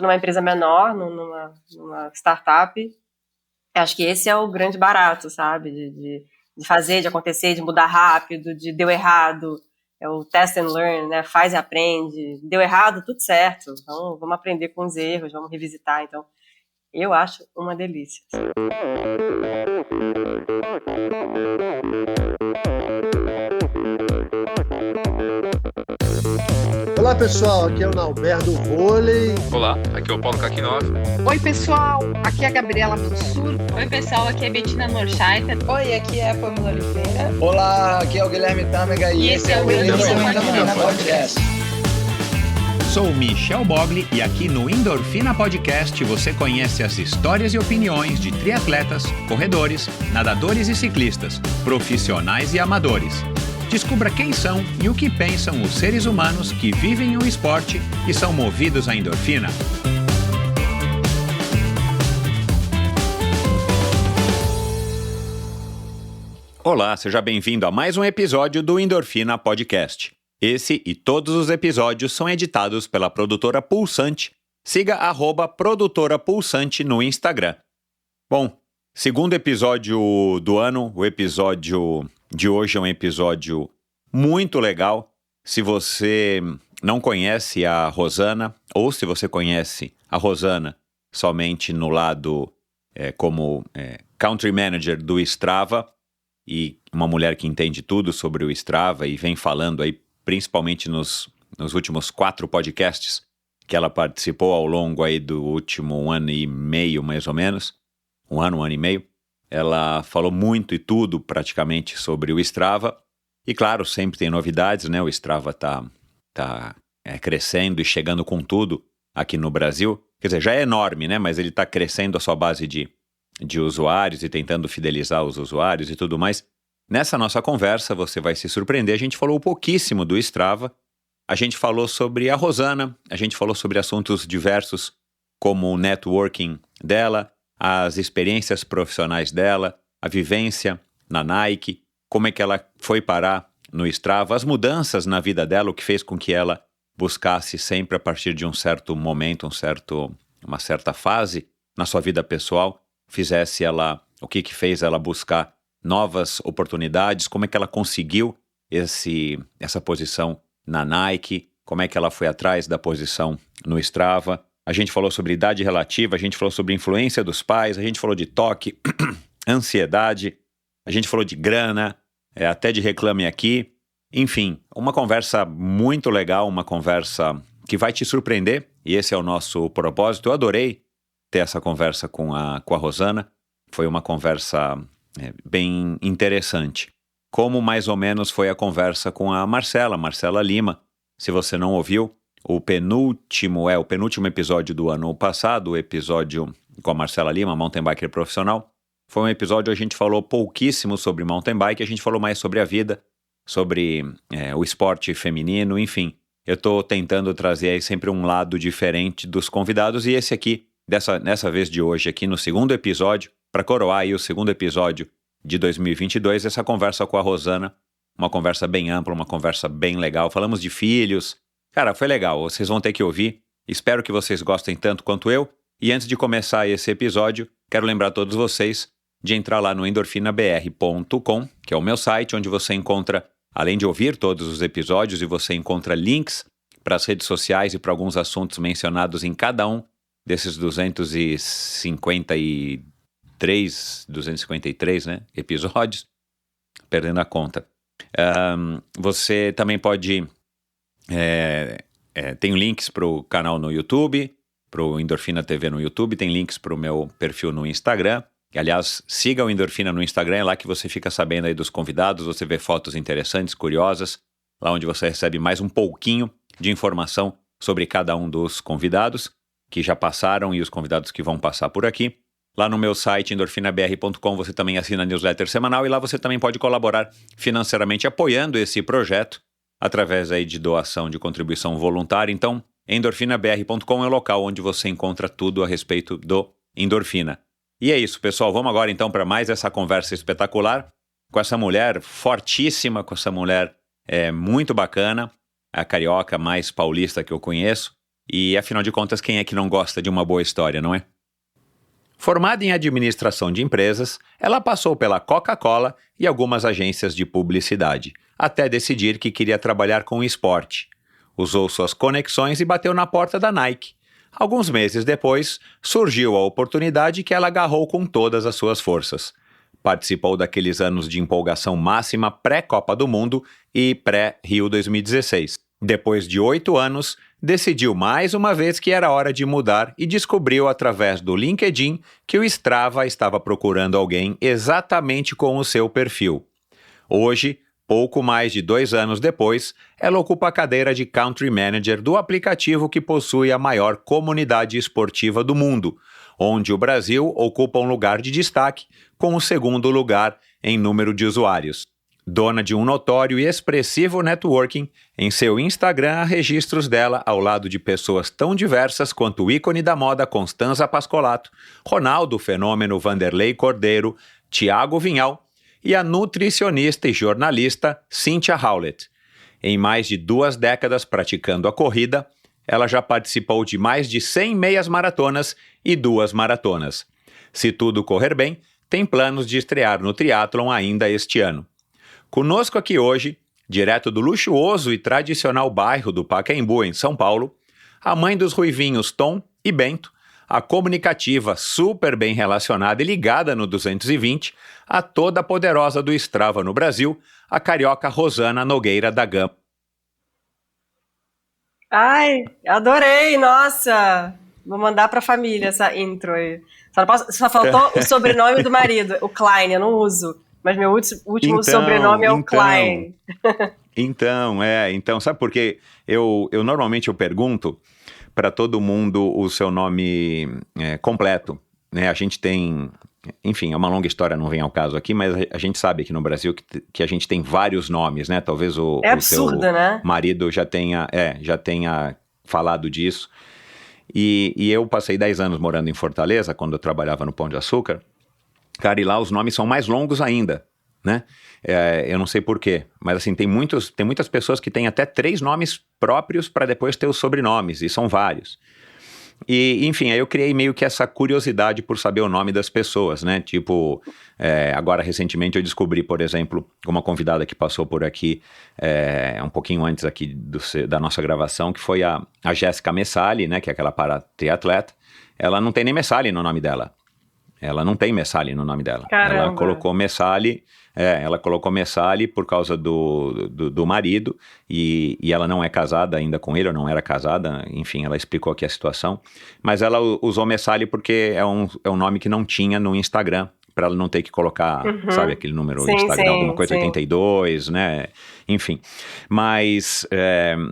numa empresa menor, numa startup, acho que esse é o grande barato, sabe? De fazer, de acontecer, de mudar rápido, de deu errado, é o test and learn, né? Faz e aprende. Deu errado, tudo certo. Então, vamos aprender com os erros, vamos revisitar. Então, eu acho uma delícia. Olá pessoal, aqui é o Nalberto do Vôlei. Olá, aqui é o Paulo Kakinoff. Oi pessoal, aqui é a Gabriela Mansur. Oi pessoal, aqui é a Bettina Norscheiter. Oi, aqui é a Pamela Oliveira. Olá, aqui é o Guilherme Tâmega e esse é o Endorfina Podcast. Sou Michel Bogli e aqui no Endorfina Podcast você conhece as histórias e opiniões de triatletas, corredores, nadadores e ciclistas, profissionais e amadores. Descubra quem são e o que pensam os seres humanos que vivem o esporte e são movidos à endorfina. Olá, seja bem-vindo a mais um episódio do Endorfina Podcast. Esse e todos os episódios são editados pela produtora Pulsante. Siga @produtora Pulsante no Instagram. Bom, segundo episódio do ano, o episódio de hoje é um episódio muito legal. Se você não conhece a Rosana, ou se você conhece a Rosana somente no lado como Country Manager do Strava, e uma mulher que entende tudo sobre o Strava e vem falando aí, principalmente nos últimos 4 podcasts que ela participou ao longo aí do último ano e meio, mais ou menos, um ano e meio, ela falou muito e tudo praticamente sobre o Strava, e claro, sempre tem novidades, né? O Strava tá crescendo e chegando com tudo aqui no Brasil, quer dizer, já é enorme, né? Mas ele está crescendo a sua base de usuários e tentando fidelizar os usuários e tudo mais. Nessa nossa conversa, você vai se surpreender, a gente falou pouquíssimo do Strava, a gente falou sobre a Rosana, a gente falou sobre assuntos diversos, como o networking dela, as experiências profissionais dela, a vivência na Nike, como é que ela foi parar no Strava, as mudanças na vida dela, o que fez com que ela buscasse sempre a partir de um certo momento, uma certa fase na sua vida pessoal, fizesse ela, o que fez ela buscar novas oportunidades, como é que ela conseguiu essa posição na Nike, como é que ela foi atrás da posição no Strava. A gente falou sobre idade relativa, a gente falou sobre influência dos pais, a gente falou de toque, ansiedade, a gente falou de grana, até de Reclame Aqui. Enfim, uma conversa muito legal, uma conversa que vai te surpreender, e esse é o nosso propósito. Eu adorei ter essa conversa com a Rosana, foi uma conversa bem interessante. Como mais ou menos foi a conversa com a Marcela Lima. Se você não ouviu, o penúltimo episódio do ano passado, o episódio com a Marcela Lima, mountain biker profissional. Foi um episódio onde a gente falou pouquíssimo sobre mountain bike, a gente falou mais sobre a vida, sobre o esporte feminino, enfim. Eu estou tentando trazer aí sempre um lado diferente dos convidados, e esse aqui, nessa vez de hoje aqui no segundo episódio, para coroar aí o segundo episódio de 2022, essa conversa com a Rosana, uma conversa bem ampla, uma conversa bem legal. Falamos de filhos. Cara, foi legal, vocês vão ter que ouvir. Espero que vocês gostem tanto quanto eu. E antes de começar esse episódio, quero lembrar a todos vocês de entrar lá no endorfinabr.com, que é o meu site, onde você encontra, além de ouvir todos os episódios, e você encontra links para as redes sociais e para alguns assuntos mencionados em cada um desses 253, né, episódios, perdendo a conta. Você também pode... tem links para o canal no YouTube, para o Endorfina TV no YouTube, tem links para o meu perfil no Instagram. Aliás, siga o Endorfina no Instagram, é lá que você fica sabendo aí dos convidados, você vê fotos interessantes, curiosas, lá onde você recebe mais um pouquinho de informação sobre cada um dos convidados que já passaram e os convidados que vão passar por aqui. Lá no meu site, endorfinabr.com, você também assina a newsletter semanal, e lá você também pode colaborar financeiramente apoiando esse projeto através aí de doação, de contribuição voluntária. Então, endorfinabr.com é o local onde você encontra tudo a respeito do Endorfina. E é isso, pessoal. Vamos agora então para mais essa conversa espetacular com essa mulher fortíssima, com essa mulher muito bacana, a carioca mais paulista que eu conheço, E, afinal de contas, quem é que não gosta de uma boa história, não é? Formada em administração de empresas, ela passou pela Coca-Cola e algumas agências de publicidade, até decidir que queria trabalhar com esporte. Usou suas conexões e bateu na porta da Nike. Alguns meses depois, surgiu a oportunidade que ela agarrou com todas as suas forças. Participou daqueles anos de empolgação máxima pré-Copa do Mundo e pré-Rio 2016. Depois de 8 anos, decidiu mais uma vez que era hora de mudar e descobriu através do LinkedIn que o Strava estava procurando alguém exatamente com o seu perfil. Hoje, pouco mais de 2 anos depois, ela ocupa a cadeira de Country Manager do aplicativo que possui a maior comunidade esportiva do mundo, onde o Brasil ocupa um lugar de destaque com o segundo lugar em número de usuários. Dona de um notório e expressivo networking, em seu Instagram há registros dela ao lado de pessoas tão diversas quanto o ícone da moda Constanza Pascolato, Ronaldo Fenômeno Vanderlei Cordeiro, Thiago Vinhal e a nutricionista e jornalista Cynthia Howlett. Em mais de 2 décadas praticando a corrida, ela já participou de mais de 100 meias maratonas e 2 maratonas. Se tudo correr bem, tem planos de estrear no triatlon ainda este ano. Conosco aqui hoje, direto do luxuoso e tradicional bairro do Pacaembu, em São Paulo, a mãe dos ruivinhos Tom e Bento, a comunicativa, super bem relacionada e ligada no 220, a toda poderosa do Strava no Brasil, a carioca Rosana Nogueira da Gama. Ai, adorei, nossa! Vou mandar pra família essa intro aí. Só faltou o sobrenome do marido, o Klein, eu não uso. Mas meu último sobrenome é o Klein. Então, sabe por quê? Eu normalmente eu pergunto para todo mundo o seu nome completo, né? A gente tem, enfim, é uma longa história, não vem ao caso aqui, mas a gente sabe aqui no Brasil que a gente tem vários nomes, né? Talvez o absurdo, seu né? marido já tenha falado disso. E eu passei 10 anos morando em Fortaleza, quando eu trabalhava no Pão de Açúcar. Cara, e lá os nomes são mais longos ainda, né? Eu não sei porquê, mas assim, tem muitas pessoas que têm até 3 nomes próprios para depois ter os sobrenomes, e são vários. E, enfim, aí eu criei meio que essa curiosidade por saber o nome das pessoas, né? Tipo, agora recentemente eu descobri, por exemplo, uma convidada que passou por aqui um pouquinho antes aqui da nossa gravação, que foi a Jéssica Messali, né? Que é aquela para-triatleta. Ela não tem nem Messali no nome dela. Ela não tem Messali no nome dela. Caramba. Ela colocou Messali por causa do marido e ela não é casada ainda com ele, ou não era casada, enfim, ela explicou aqui a situação. Mas ela usou Messali porque é um nome que não tinha no Instagram, para ela não ter que colocar, sabe, aquele número do Instagram, alguma coisa 82, né? Enfim. Mas,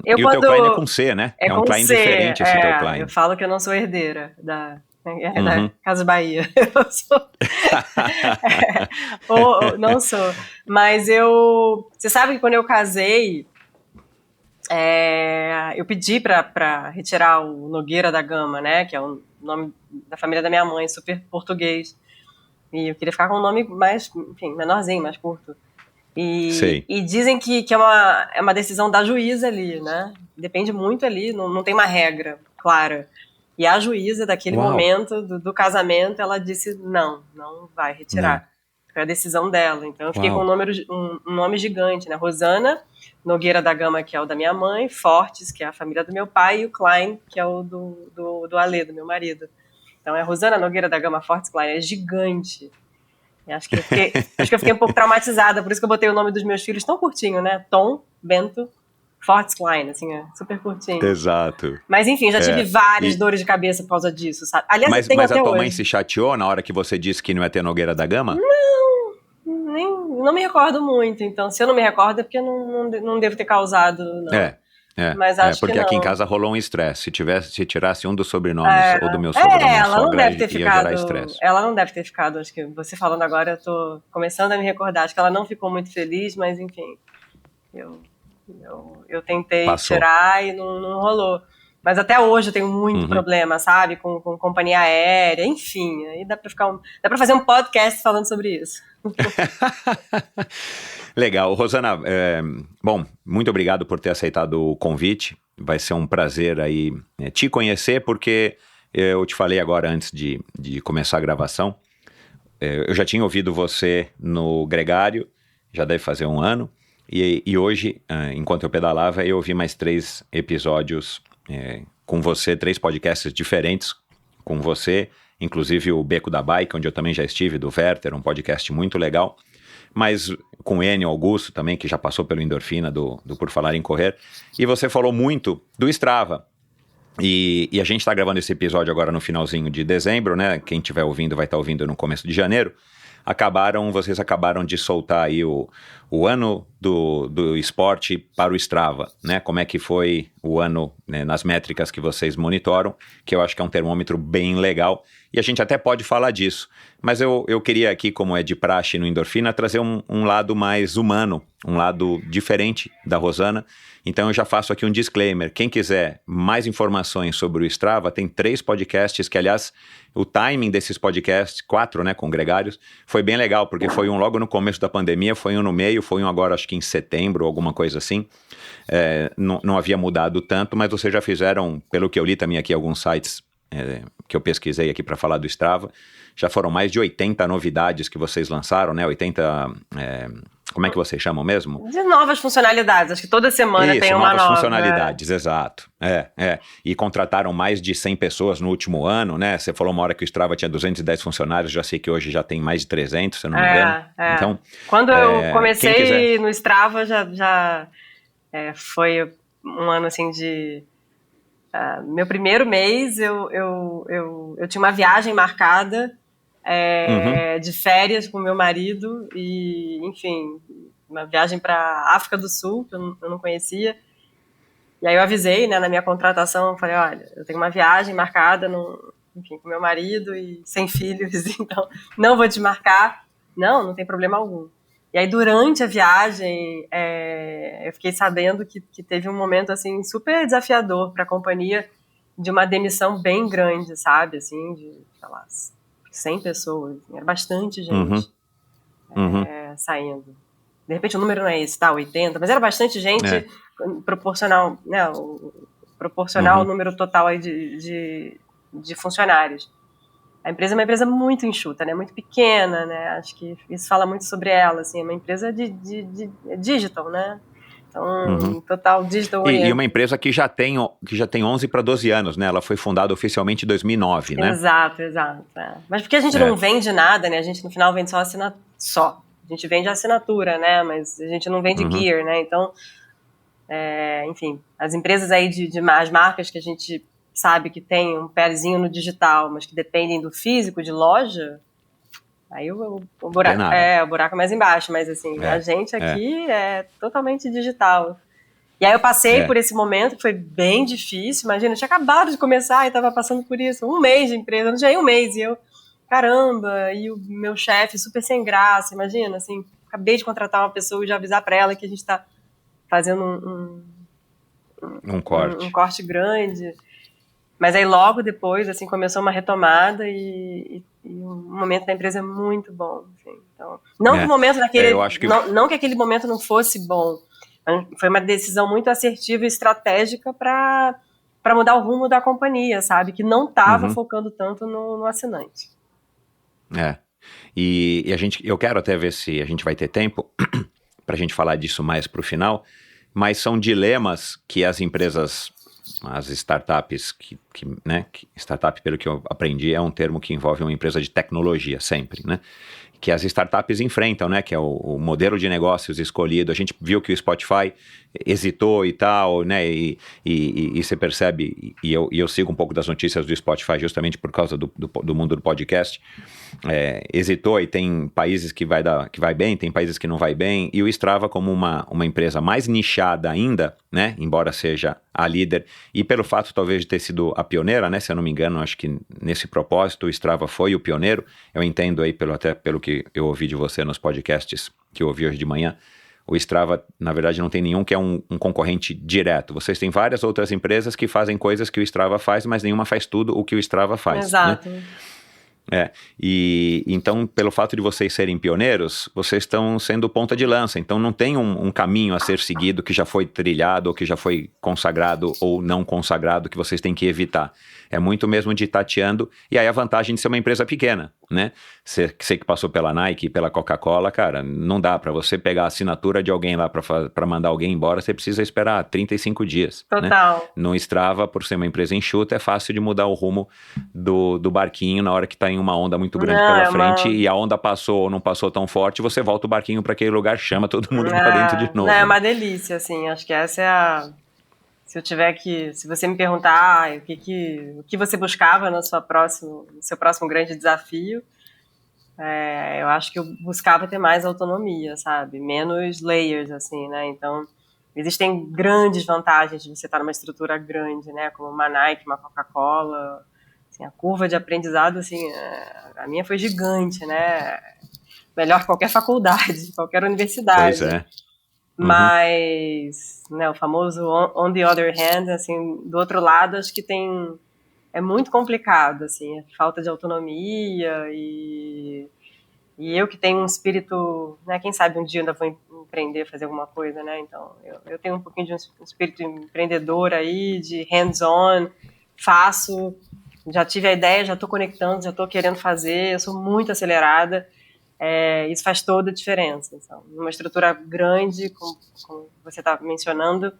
e o teu Klein é com C, né? É um Klein diferente esse teu Klein. Eu falo que eu não sou herdeira da Casa Bahia. Eu sou. Não sou. Mas você sabe que quando eu casei, eu pedi pra retirar o Nogueira da Gama, né? Que é o nome da família da minha mãe, super português. E eu queria ficar com um nome mais, enfim, menorzinho, mais curto. E dizem que é uma decisão da juíza ali, né? Depende muito ali, não tem uma regra clara. E a juíza, daquele momento do casamento, ela disse não vai retirar. Foi a decisão dela. Então eu fiquei com um nome gigante, né? Rosana Nogueira da Gama, que é o da minha mãe, Fortes, que é a família do meu pai, e o Klein, que é o do Alê, do meu marido. Então é Rosana Nogueira da Gama Fortes Klein, é gigante. E acho que eu fiquei um pouco traumatizada, por isso que eu botei o nome dos meus filhos tão curtinho, né? Tom, Bento, Fortes Klein, assim, super curtinho. Exato. Mas enfim, já tive várias dores de cabeça por causa disso, sabe? Aliás, mas a tua mãe se chateou na hora que você disse que não ia ter Nogueira da Gama? Não me recordo muito, então se eu não me recordo é porque não devo ter causado, não. Mas acho porque que não. Aqui em casa rolou um estresse. Se tirasse um dos sobrenomes ou do meu sobrenome, ela não deve ter ia ficado. gerar estresse. Ela não deve ter ficado. Acho que você falando agora, eu tô começando a me recordar. Acho que ela não ficou muito feliz, mas enfim, eu tentei tirar e não rolou. Mas até hoje eu tenho muito problema, sabe? Com companhia aérea, enfim. Aí dá pra fazer um podcast falando sobre isso. Legal. Rosana, bom, muito obrigado por ter aceitado o convite. Vai ser um prazer aí te conhecer, porque eu te falei agora antes de começar a gravação. Eu já tinha ouvido você no Gregário, já deve fazer 1 ano. E hoje, enquanto eu pedalava, eu ouvi mais 3 episódios com você, 3 podcasts diferentes com você, inclusive o Beco da Bike, onde eu também já estive, do Werther, um podcast muito legal, mas com o Enio Augusto também, que já passou pelo Endorfina, do Por Falar em Correr, e você falou muito do Strava. E a gente está gravando esse episódio agora no finalzinho de dezembro, né? Quem estiver ouvindo vai estar ouvindo no começo de janeiro. Vocês acabaram de soltar aí o ano do esporte para o Strava, né? Como é que foi o ano, né, nas métricas que vocês monitoram, que eu acho que é um termômetro bem legal, e a gente até pode falar disso. Mas eu queria aqui, como é de praxe no Endorfina, trazer um lado mais humano, um lado diferente da Rosana. Então eu já faço aqui um disclaimer. Quem quiser mais informações sobre o Strava, tem 3 podcasts que, aliás, o timing desses podcasts, 4, né, com gregários, foi bem legal, porque foi um logo no começo da pandemia, foi um no meio, foi um agora acho que em setembro, alguma coisa assim. Não havia mudado tanto, mas vocês já fizeram, pelo que eu li também aqui, alguns sites que eu pesquisei aqui para falar do Strava, já foram mais de 80 novidades que vocês lançaram, né? 80... como é que vocês chamam mesmo? De novas funcionalidades, acho que toda semana tem uma nova. Novas funcionalidades, exato. E contrataram mais de 100 pessoas no último ano, né? Você falou uma hora que o Strava tinha 210 funcionários, já sei que hoje já tem mais de 300, se eu não me engano. Então, quando eu comecei no Strava, já foi um ano assim de... meu primeiro mês, eu tinha uma viagem marcada de férias com meu marido e, enfim, uma viagem para a África do Sul, que eu não conhecia. E aí eu avisei, né, na minha contratação, eu falei, olha, eu tenho uma viagem marcada, enfim, com meu marido e sem filhos, então não vou desmarcar. Não tem problema algum. E aí, durante a viagem, eu fiquei sabendo que teve um momento, assim, super desafiador para a companhia, de uma demissão bem grande, sabe? Assim, de, sei lá, 100 pessoas. Era bastante gente saindo. De repente, o número não é esse, tá? 80, mas era bastante gente proporcional, né? Proporcional ao número total aí de funcionários. A empresa é uma empresa muito enxuta, né? Muito pequena, né? Acho que isso fala muito sobre ela, assim, é uma empresa de digital, né? Então, total digital oriented. E uma empresa que já tem 11 para 12 anos, né? Ela foi fundada oficialmente em 2009, né? Exato. Mas porque a gente não vende nada, né? A gente no final vende só. A gente vende assinatura, né? Mas a gente não vende gear, né? Então, enfim, as empresas aí as marcas que a gente sabe que tem um pezinho no digital, mas que dependem do físico, de loja, aí o buraco é mais embaixo, mas assim, a gente aqui é totalmente digital. E aí eu passei por esse momento, que foi bem difícil, imagina, eu tinha acabado de começar e estava passando por isso, 1 mês de empresa, não tinha 1 mês, e eu, caramba, e o meu chefe super sem graça, imagina, assim, acabei de contratar uma pessoa e já avisar para ela que a gente está fazendo um corte grande. Mas aí logo depois, assim, começou uma retomada e o momento da empresa é muito bom. Assim. Então, não que o momento daquele... Não que aquele momento não fosse bom. Foi uma decisão muito assertiva e estratégica para mudar o rumo da companhia, sabe? Que não estava focando tanto no assinante. E eu quero até ver se a gente vai ter tempo para a gente falar disso mais para o final, mas são dilemas que as empresas... As startups, startup, pelo que eu aprendi, é um termo que envolve uma empresa de tecnologia sempre, né? Que as startups enfrentam, né? Que é o modelo de negócios escolhido. A gente viu que o Spotify hesitou e tal, né? E você percebe, e eu sigo um pouco das notícias do Spotify justamente por causa do mundo do podcast. Hesitou e tem países que vai bem, tem países que não vai bem. E o Strava como uma empresa mais nichada ainda, né? Embora seja a líder, e pelo fato talvez de ter sido a pioneira, né? Se eu não me engano, acho que nesse propósito o Strava foi o pioneiro. Eu entendo aí, até pelo que eu ouvi de você nos podcasts que eu ouvi hoje de manhã, O Strava, na verdade, não tem nenhum que é um concorrente direto. Vocês têm várias outras empresas que fazem coisas que o Strava faz, mas nenhuma faz tudo o que o Strava faz. Exato. Né? E então, pelo fato de vocês serem pioneiros, vocês estão sendo ponta de lança. Então, não tem um caminho a ser seguido que já foi trilhado, ou que já foi consagrado ou não consagrado, que vocês têm que evitar. É muito mesmo de ir tateando. E aí a vantagem de ser uma empresa pequena, né? Você que passou pela Nike, pela Coca-Cola, cara, não dá para você pegar a assinatura de alguém lá para mandar alguém embora, você precisa esperar 35 dias. Total. Né? No Strava, por ser uma empresa enxuta, é fácil de mudar o rumo do barquinho na hora que tá em uma onda muito grande pela frente e a onda passou ou não passou tão forte, você volta o barquinho para aquele lugar, chama todo mundo para dentro de novo. É uma delícia, assim, acho que essa é a... Se você me perguntar o que você buscava no seu próximo grande desafio, eu acho que eu buscava ter mais autonomia, sabe? Menos layers, assim, né? Então, existem grandes vantagens de você estar numa estrutura grande, né? Como uma Nike, uma Coca-Cola. Assim, a curva de aprendizado, assim, a minha foi gigante, né? Melhor que qualquer faculdade, qualquer universidade. Pois é. Mas, né, o famoso on the other hand, assim, do outro lado, acho que é muito complicado, assim, a falta de autonomia e eu que tenho um espírito, né, quem sabe um dia ainda vou empreender, fazer alguma coisa, né, então eu tenho um pouquinho de um espírito empreendedor aí, de hands-on, faço, já tive a ideia, já estou conectando, já estou querendo fazer, eu sou muito acelerada. Isso faz toda a diferença. Então, numa estrutura grande, como você está mencionando,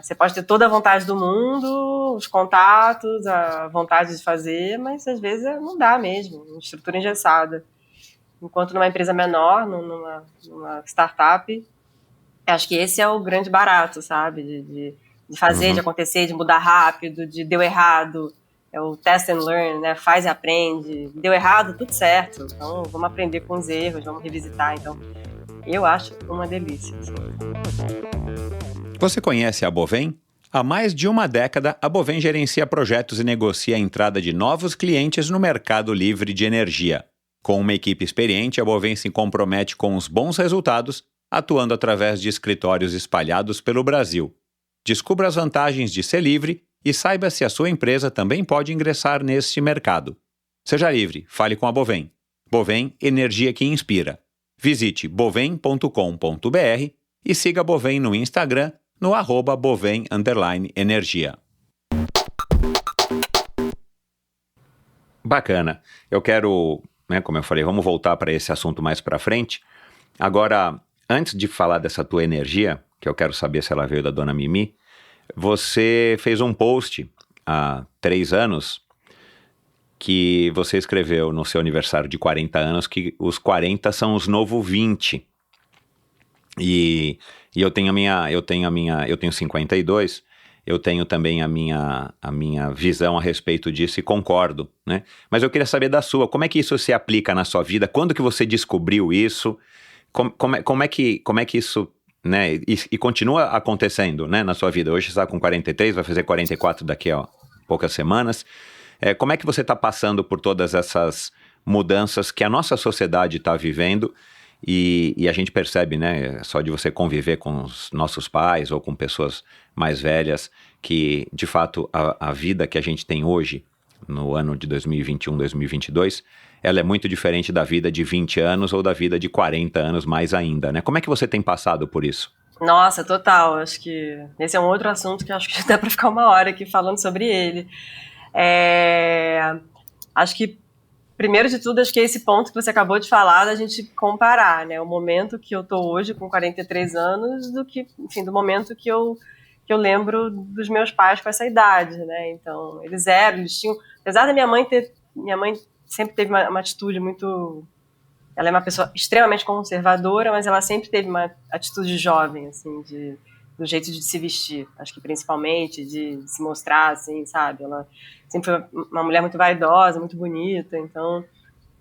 você pode ter toda a vontade do mundo, os contatos, a vontade de fazer, mas às vezes não dá mesmo, uma estrutura engessada. Enquanto numa empresa menor, numa startup, acho que esse é o grande barato, sabe? De fazer, de acontecer, de mudar rápido, de deu errado, é o test and learn, né? Faz e aprende. Deu errado, tudo certo. Então, vamos aprender com os erros, vamos revisitar. Então, eu acho uma delícia. Assim. Você conhece a Bovem? Há mais de uma década, a Bovem gerencia projetos e negocia a entrada de novos clientes no mercado livre de energia. Com uma equipe experiente, a Bovem se compromete com os bons resultados, atuando através de escritórios espalhados pelo Brasil. Descubra as vantagens de ser livre e saiba se a sua empresa também pode ingressar neste mercado. Seja livre, fale com a Bovem. Bovem, energia que inspira. Visite bovem.com.br e siga a Bovem no Instagram, no @bovem_energia. Bacana. Eu quero, como eu falei, vamos voltar para esse assunto mais para frente. Agora, antes de falar dessa tua energia, que eu quero saber se ela veio da dona Mimi, você fez um post há 3 anos que você escreveu no seu aniversário de 40 anos que os 40 são os novo 20. E eu tenho 52, eu tenho também a minha visão a respeito disso e concordo, né? Mas eu queria saber da sua, como é que isso se aplica na sua vida? Quando que você descobriu isso? Como é que isso... Né? E continua acontecendo, né, na sua vida. Hoje você está com 43, vai fazer 44 daqui a poucas semanas. Como é que você está passando por todas essas mudanças que a nossa sociedade está vivendo e a gente percebe, né, só de você conviver com os nossos pais ou com pessoas mais velhas, que de fato a vida que a gente tem hoje, no ano de 2021, 2022, ela é muito diferente da vida de 20 anos ou da vida de 40 anos mais ainda, né? Como é que você tem passado por isso? Nossa, total. Acho que esse é um outro assunto que acho que dá para ficar uma hora aqui falando sobre ele. Acho que, primeiro de tudo, acho que é esse ponto que você acabou de falar, da gente comparar, né? O momento que eu tô hoje com 43 anos do momento que eu lembro dos meus pais com essa idade, né? Então, eles tinham... Apesar da minha mãe sempre teve uma atitude muito... Ela é uma pessoa extremamente conservadora, mas ela sempre teve uma atitude jovem, assim, do jeito de se vestir. Acho que principalmente de se mostrar, assim, sabe? Ela sempre foi uma mulher muito vaidosa, muito bonita, então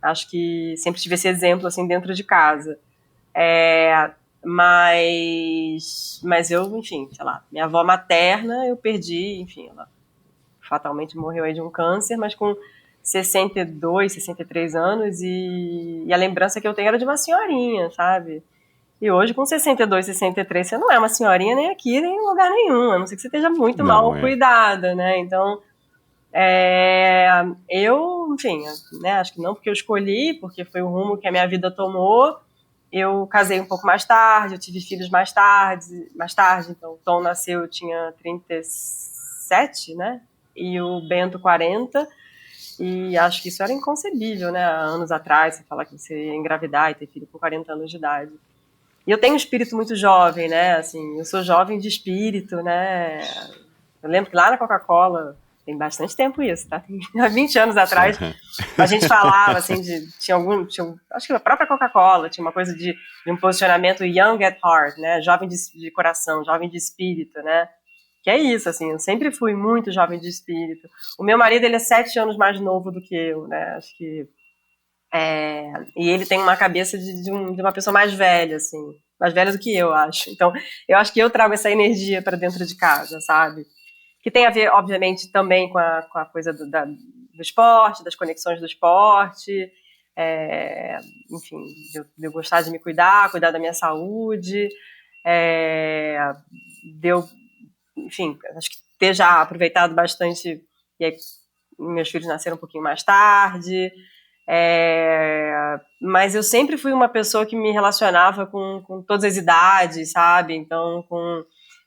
acho que sempre tive esse exemplo, assim, dentro de casa. Mas eu, enfim, sei lá, minha avó materna eu perdi, enfim, ela fatalmente morreu aí de um câncer, mas com 62, 63 anos, e a lembrança que eu tenho era de uma senhorinha, sabe? E hoje, com 62, 63, você não é uma senhorinha nem aqui, nem em lugar nenhum, a não ser que você esteja muito mal cuidada, né? Então, eu, enfim, né, acho que não porque eu escolhi, porque foi o rumo que a minha vida tomou. Eu casei um pouco mais tarde, eu tive filhos mais tarde, então o Tom nasceu, eu tinha 37, né? E o Bento 40, e acho que isso era inconcebível, né? Há anos atrás, você falar que você ia engravidar e ter filho com 40 anos de idade. E eu tenho um espírito muito jovem, né? Assim, eu sou jovem de espírito, né? Eu lembro que lá na Coca-Cola, tem bastante tempo isso, tá? Há 20 anos atrás, a gente falava, assim, acho que a própria Coca-Cola tinha uma coisa de um posicionamento young at heart, né? Jovem de coração, jovem de espírito, né? Que é isso, assim, eu sempre fui muito jovem de espírito. O meu marido, ele é 7 anos mais novo do que eu, né? Acho que... e ele tem uma cabeça de uma pessoa mais velha, assim, mais velha do que eu, acho. Então, eu acho que eu trago essa energia para dentro de casa, sabe? Que tem a ver, obviamente, também com a coisa do esporte, das conexões do esporte, enfim, de eu gostar de me cuidar da minha saúde, enfim, acho que ter já aproveitado bastante, e aí meus filhos nasceram um pouquinho mais tarde, mas eu sempre fui uma pessoa que me relacionava com todas as idades, sabe? Então,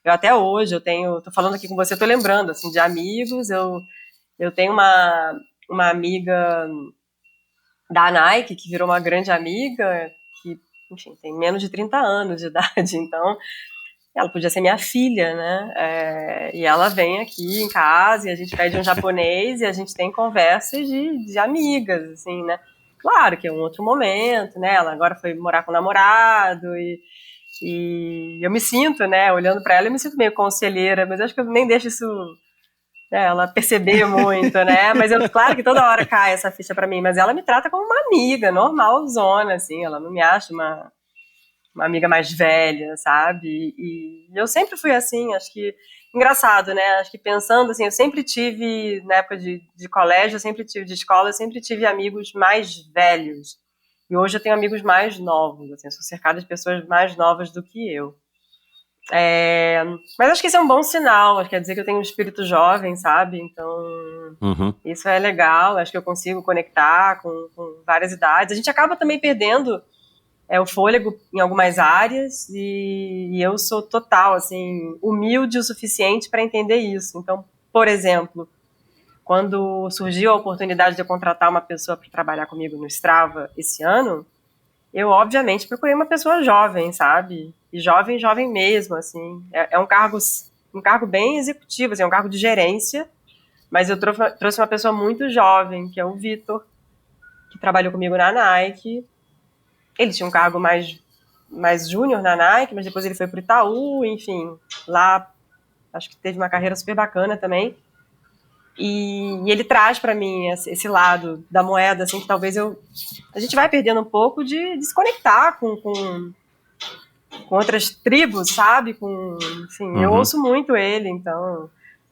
eu até hoje, tô falando aqui com você, tô lembrando, assim, de amigos, eu tenho uma amiga da Nike, que virou uma grande amiga, que, enfim, tem menos de 30 anos de idade, então ela podia ser minha filha, né? E ela vem aqui em casa e a gente pede um japonês e a gente tem conversas de amigas, assim, né? Claro que é um outro momento, né? Ela agora foi morar com o namorado e eu me sinto, né? Olhando para ela, eu me sinto meio conselheira, mas acho que eu nem deixo isso, né, ela perceber muito, né? Mas claro que toda hora cai essa ficha para mim, mas ela me trata como uma amiga, normalzona, assim, ela não me acha uma amiga mais velha, sabe? E eu sempre fui assim, acho que... Engraçado, né? Acho que pensando assim, eu sempre tive, na época de colégio, de escola, eu sempre tive amigos mais velhos. E hoje eu tenho amigos mais novos, assim, eu sou cercada de pessoas mais novas do que eu. Mas acho que isso é um bom sinal, quer dizer que eu tenho um espírito jovem, sabe? Então, isso é legal, acho que eu consigo conectar com várias idades. A gente acaba também perdendo o fôlego em algumas áreas e eu sou total, assim, humilde o suficiente para entender isso. Então, por exemplo, quando surgiu a oportunidade de eu contratar uma pessoa para trabalhar comigo no Strava esse ano, eu, obviamente, procurei uma pessoa jovem, sabe? E jovem mesmo, assim. É um cargo bem executivo, assim, é um cargo de gerência, mas eu trouxe uma pessoa muito jovem, que é o Vitor, que trabalhou comigo na Nike. Ele tinha um cargo mais júnior na Nike, mas depois ele foi pro Itaú, enfim, lá acho que teve uma carreira super bacana também. E ele traz para mim esse lado da moeda, assim, que talvez a gente vai perdendo um pouco de se conectar com outras tribos, sabe? Enfim, eu ouço muito ele, então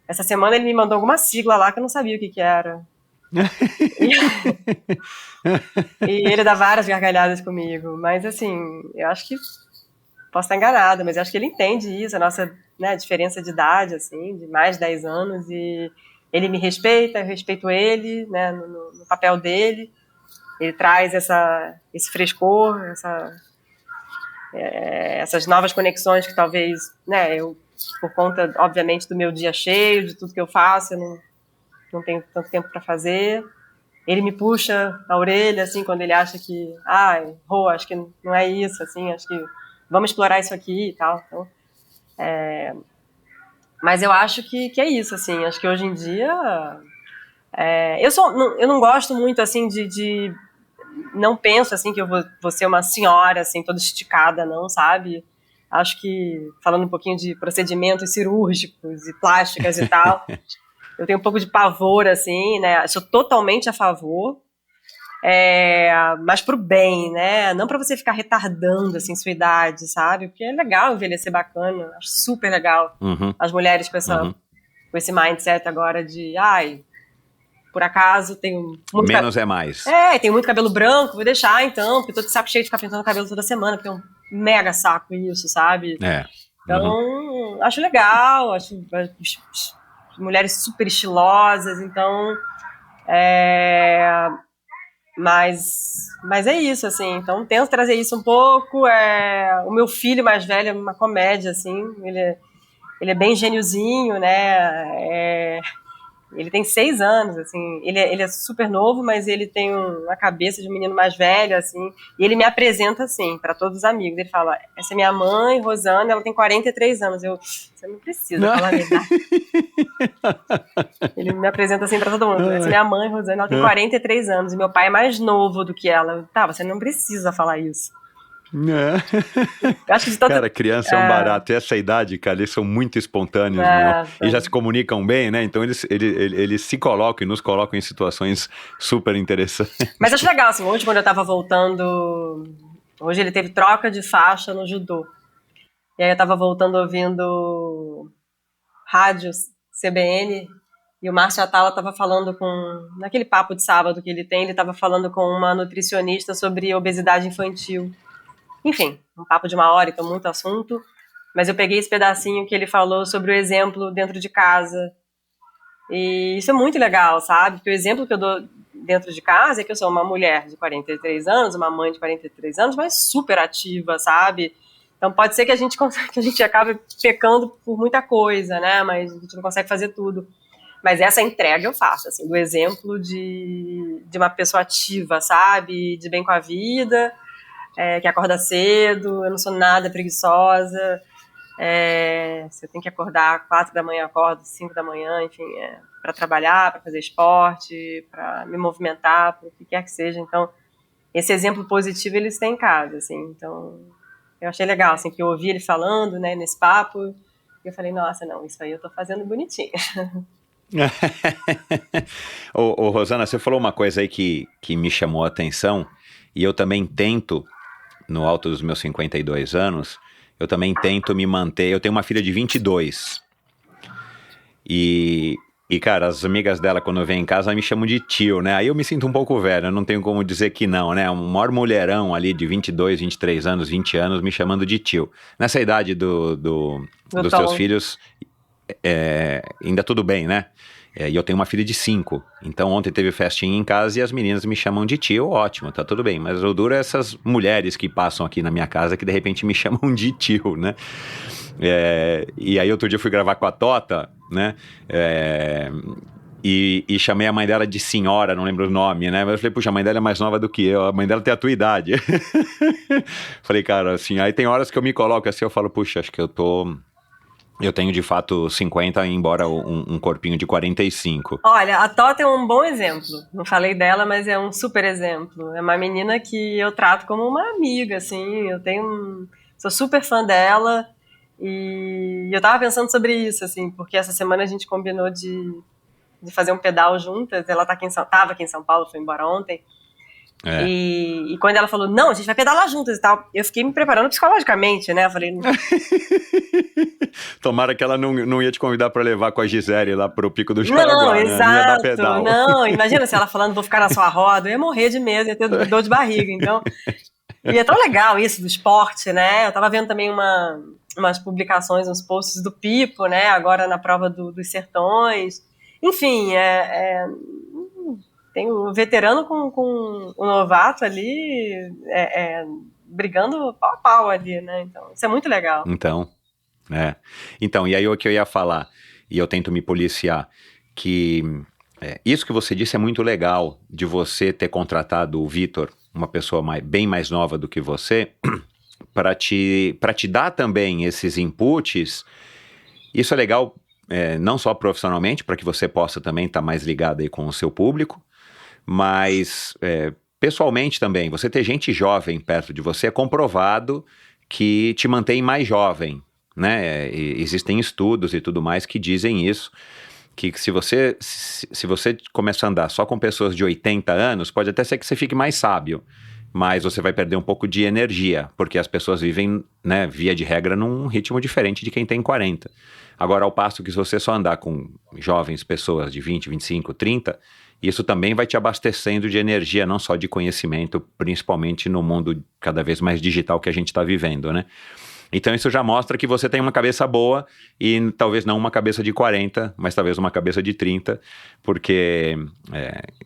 essa semana ele me mandou alguma sigla lá que eu não sabia o que era. E ele dá várias gargalhadas comigo, mas assim, eu acho que posso estar enganada, mas eu acho que ele entende isso, a nossa, né, diferença de idade, assim, de mais de 10 anos, e ele me respeita, eu respeito ele, né, no papel dele, ele traz esse frescor, essas novas conexões que talvez, né, eu, por conta, obviamente, do meu dia cheio, de tudo que eu faço, eu não tenho tanto tempo para fazer. Ele me puxa a orelha, assim, quando ele acha que, Rô, acho que não é isso, assim, acho que vamos explorar isso aqui e tal. Então, mas eu acho que é isso, assim, acho que hoje em dia eu não gosto muito, assim, não penso, assim, que eu vou ser uma senhora, assim, toda esticada, não, sabe? Acho que, falando um pouquinho de procedimentos cirúrgicos e plásticas e tal, eu tenho um pouco de pavor, assim, né? Sou totalmente a favor, mas pro bem, né? Não pra você ficar retardando, assim, sua idade, sabe? Porque é legal envelhecer bacana, acho super legal. As mulheres com esse mindset agora de, por acaso tenho menos é mais. Tenho muito cabelo branco, vou deixar então, porque tô de saco cheio de ficar pintando cabelo toda semana, porque mega saco isso, sabe? Então, acho legal, acho mulheres super estilosas, então mas é isso, assim, então tento trazer isso um pouco. O meu filho mais velho é uma comédia, assim, ele é bem gêniozinho, né? Ele tem 6 anos, assim, ele é super novo, mas ele tem uma cabeça de um menino mais velho, assim, e ele me apresenta, assim, para todos os amigos. Ele fala, essa é minha mãe, Rosana, ela tem 43 anos. Você não precisa falar a verdade. Ele me apresenta, assim, para todo mundo. Essa é minha mãe, Rosana, ela tem 43 anos, e meu pai é mais novo do que ela. Tá, você não precisa falar isso. Acho que Cara, criança é um barato. E essa idade, cara, eles são muito espontâneos, e já se comunicam bem, né? Então eles se colocam e nos colocam em situações super interessantes. Mas acho legal, assim, hoje quando eu tava voltando, hoje ele teve troca de faixa no judô. E aí eu tava voltando ouvindo rádio CBN, e o Márcio Atala tava falando naquele papo de sábado que ele tava falando com uma nutricionista sobre obesidade infantil. Enfim, um papo de 1 hora, então muito assunto, mas eu peguei esse pedacinho que ele falou sobre o exemplo dentro de casa, e isso é muito legal, sabe? Porque o exemplo que eu dou dentro de casa é que eu sou uma mulher de 43 anos, uma mãe de 43 anos, mas super ativa, sabe? Então pode ser que a gente acabe pecando por muita coisa, né? Mas a gente não consegue fazer tudo. Mas essa entrega eu faço, assim, do exemplo de uma pessoa ativa, sabe? De bem com a vida, que acorda cedo, eu não sou nada preguiçosa, se eu tenho que acordar 4 da manhã, acordo 5 da manhã, enfim, para trabalhar, para fazer esporte, para me movimentar, para o que quer que seja. Então, esse exemplo positivo eles têm em casa, assim, então eu achei legal, assim, que eu ouvi ele falando, né, nesse papo, e eu falei, nossa, não, isso aí eu tô fazendo bonitinho. Ô, Rosana, você falou uma coisa aí que me chamou a atenção, e eu também tento, no alto dos meus 52 anos, eu também tento me manter. Eu tenho uma filha de 22. E cara, as amigas dela, quando eu venho em casa, me chamam de tio, né? Aí eu me sinto um pouco velho, eu não tenho como dizer que não, né? Um maior mulherão ali de 22, 23 anos, 20 anos, me chamando de tio. Nessa idade dos teus filhos, ainda tudo bem, né? E eu tenho uma filha de 5, então ontem teve festinha em casa e as meninas me chamam de tio, ótimo, tá tudo bem, mas o duro é essas mulheres que passam aqui na minha casa que de repente me chamam de tio, né? E aí outro dia eu fui gravar com a Tota, né? E chamei a mãe dela de senhora, não lembro o nome, né? Mas eu falei, puxa, a mãe dela é mais nova do que eu, a mãe dela tem a tua idade. Falei, cara, assim, aí tem horas que eu me coloco assim, eu falo, puxa, acho que eu tenho de fato 50, embora um corpinho de 45. Olha, a Tota é um bom exemplo. Não falei dela, mas é um super exemplo. É uma menina que eu trato como uma amiga, assim. Sou super fã dela. E eu tava pensando sobre isso, assim, porque essa semana a gente combinou de fazer um pedal juntas. Ela tava aqui em São Paulo, foi embora ontem. E quando ela falou, não, a gente vai pedalar juntas e tal, eu fiquei me preparando psicologicamente, né? Eu falei... Tomara que ela não ia te convidar pra levar com a Gisele lá pro Pico do Jaraguá, não, né? Exato, não ia dar pedal. Não, imagina se ela falando, vou ficar na sua roda, eu ia morrer de medo, ia ter dor de barriga, então... E é tão legal isso do esporte, né? Eu tava vendo também umas publicações, uns posts do Pipo, né? Agora na prova dos Sertões. Enfim, tem um veterano com um novato ali, brigando pau a pau ali, né? Então, isso é muito legal. Então, e aí o que eu ia falar, e eu tento me policiar, que isso que você disse é muito legal, de você ter contratado o Vitor, uma pessoa bem mais nova do que você, para te dar também esses inputs. Isso é legal, não só profissionalmente, para que você possa também estar mais ligado aí com o seu público, mas pessoalmente também. Você ter gente jovem perto de você é comprovado que te mantém mais jovem, né? Existem estudos e tudo mais que dizem isso, que se você começar a andar só com pessoas de 80 anos, pode até ser que você fique mais sábio, mas você vai perder um pouco de energia, porque as pessoas vivem, né, via de regra, num ritmo diferente de quem tem 40. Agora, ao passo que se você só andar com jovens pessoas de 20, 25, 30, Isso também vai te abastecendo de energia, não só de conhecimento, principalmente no mundo cada vez mais digital que a gente está vivendo, né? Então isso já mostra que você tem uma cabeça boa e talvez não uma cabeça de 40, mas talvez uma cabeça de 30, porque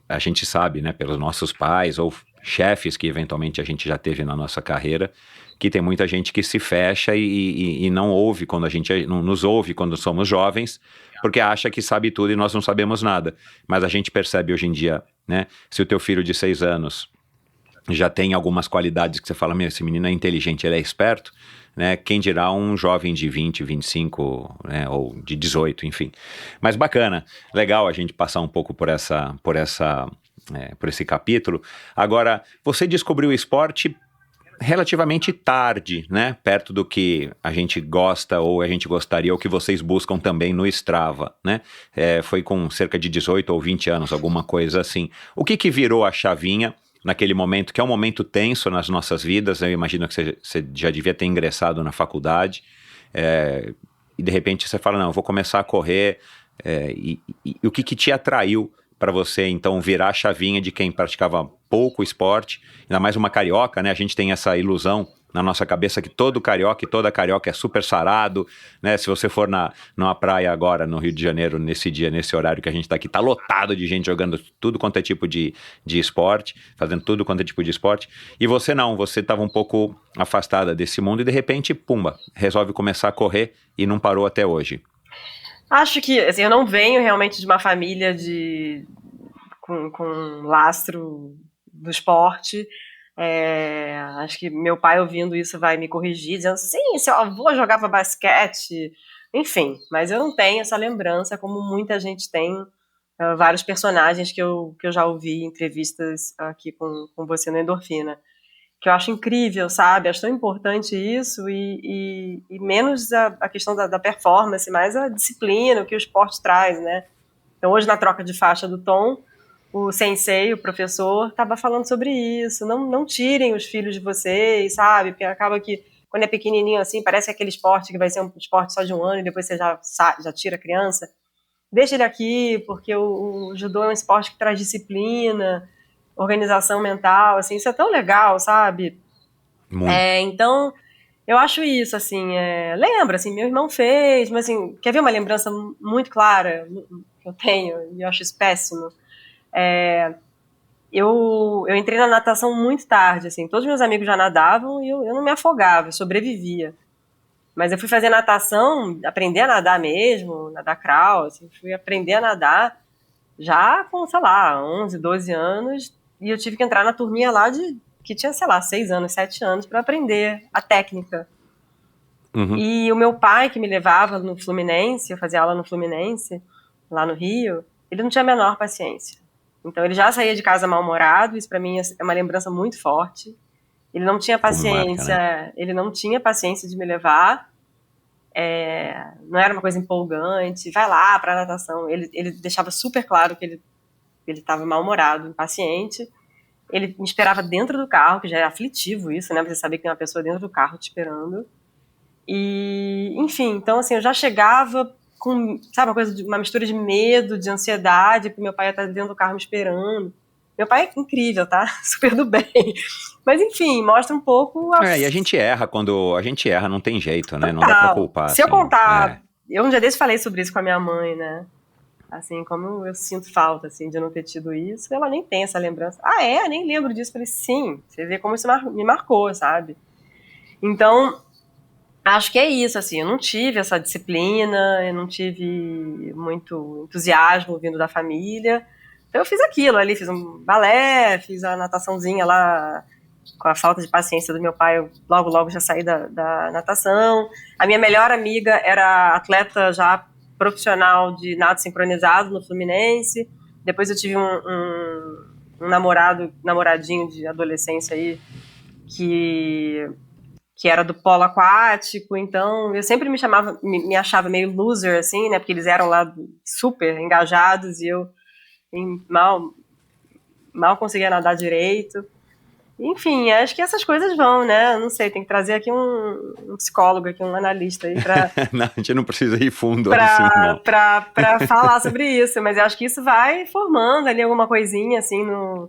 a gente sabe, né, pelos nossos pais ou chefes que eventualmente a gente já teve na nossa carreira, que tem muita gente que se fecha e não ouve quando não nos ouve quando somos jovens, porque acha que sabe tudo e nós não sabemos nada. Mas a gente percebe hoje em dia, né, se o teu filho de 6 anos já tem algumas qualidades que você fala, esse menino é inteligente, ele é esperto, né? Quem dirá um jovem de 20, 25, né, ou de 18, enfim. Mas bacana, legal a gente passar um pouco por esse capítulo. Agora, você descobriu o esporte relativamente tarde, né? Perto do que a gente gosta ou a gente gostaria, ou que vocês buscam também no Strava, né? Foi com cerca de 18 ou 20 anos, alguma coisa assim. O que virou a chavinha naquele momento, que é um momento tenso nas nossas vidas? Eu imagino que você já devia ter ingressado na faculdade, e de repente você fala, não, eu vou começar a correr, e o que te atraiu para você, então, virar a chavinha de quem praticava pouco esporte, ainda mais uma carioca, né? A gente tem essa ilusão na nossa cabeça que todo carioca e toda carioca é super sarado, né? Se você for numa praia agora, no Rio de Janeiro, nesse dia, nesse horário que a gente tá aqui, tá lotado de gente jogando tudo quanto é tipo de esporte, fazendo tudo quanto é tipo de esporte, e você não, você tava um pouco afastada desse mundo e de repente, pumba, resolve começar a correr e não parou até hoje. Acho que, assim, eu não venho realmente de uma família com lastro do esporte. Acho que meu pai ouvindo isso vai me corrigir, dizendo, sim, seu avô jogava basquete, enfim, mas eu não tenho essa lembrança como muita gente tem, vários personagens que eu já ouvi em entrevistas aqui com você no Endorfina, que eu acho incrível, sabe? Acho tão importante isso e menos a questão da performance, mais a disciplina, o que o esporte traz, né? Então, hoje, na troca de faixa do Tom, o sensei, o professor, estava falando sobre isso. Não tirem os filhos de vocês, sabe? Porque acaba que, quando é pequenininho assim, parece aquele esporte que vai ser um esporte só de um ano e depois você já tira a criança. Deixa ele aqui, porque o judô é um esporte que traz disciplina, organização mental, assim, isso é tão legal, sabe? Muito. Então, eu acho isso, assim, lembra, assim, meu irmão fez, mas, assim, quer ver uma lembrança muito clara que eu tenho, e eu acho isso péssimo? Eu entrei na natação muito tarde, assim, todos meus amigos já nadavam e eu não me afogava, eu sobrevivia. Mas eu fui fazer natação, aprender a nadar mesmo, nadar crawl, assim, fui aprender a nadar já com, sei lá, 11, 12 anos, e eu tive que entrar na turminha lá que tinha, sei lá, 6 anos, 7 anos, para aprender a técnica. Uhum. E o meu pai, que me levava no Fluminense, eu fazia aula no Fluminense, lá no Rio, ele não tinha a menor paciência. Então ele já saía de casa mal-humorado, isso para mim é uma lembrança muito forte. Ele não tinha paciência, marca, né? Ele não tinha paciência de me levar, não era uma coisa empolgante, vai lá pra natação. Ele deixava super claro que ele estava mal-humorado, impaciente. Ele me esperava dentro do carro, que já é aflitivo isso, né? Você saber que tem uma pessoa dentro do carro te esperando. E, enfim, então assim, eu já chegava com, sabe, uma mistura de medo, de ansiedade, porque meu pai ia estar dentro do carro me esperando. Meu pai é incrível, tá? Super do bem. Mas, enfim, mostra um pouco... E a gente erra quando... A gente erra, não tem jeito, né? Não dá pra culpar. Se eu contar... Eu um dia desse falei sobre isso com a minha mãe, né? Assim, como eu sinto falta, assim, de não ter tido isso, ela nem tem essa lembrança. Nem lembro disso. Falei, sim, você vê como isso me marcou, sabe? Então, acho que é isso, assim, eu não tive essa disciplina, eu não tive muito entusiasmo vindo da família. Então eu fiz aquilo ali, fiz um balé, fiz a nataçãozinha lá, com a falta de paciência do meu pai, eu logo já saí da natação. A minha melhor amiga era atleta já profissional de nado sincronizado no Fluminense. Depois eu tive um namoradinho de adolescência aí, que era do polo aquático, então eu sempre me achava meio loser, assim, né, porque eles eram lá super engajados e eu mal conseguia nadar direito. Enfim, acho que essas coisas vão, né? Não sei, tem que trazer aqui um psicólogo, aqui, um analista aí pra... Não, a gente não precisa ir fundo assim, não. pra falar sobre isso, mas eu acho que isso vai formando ali alguma coisinha, assim, no...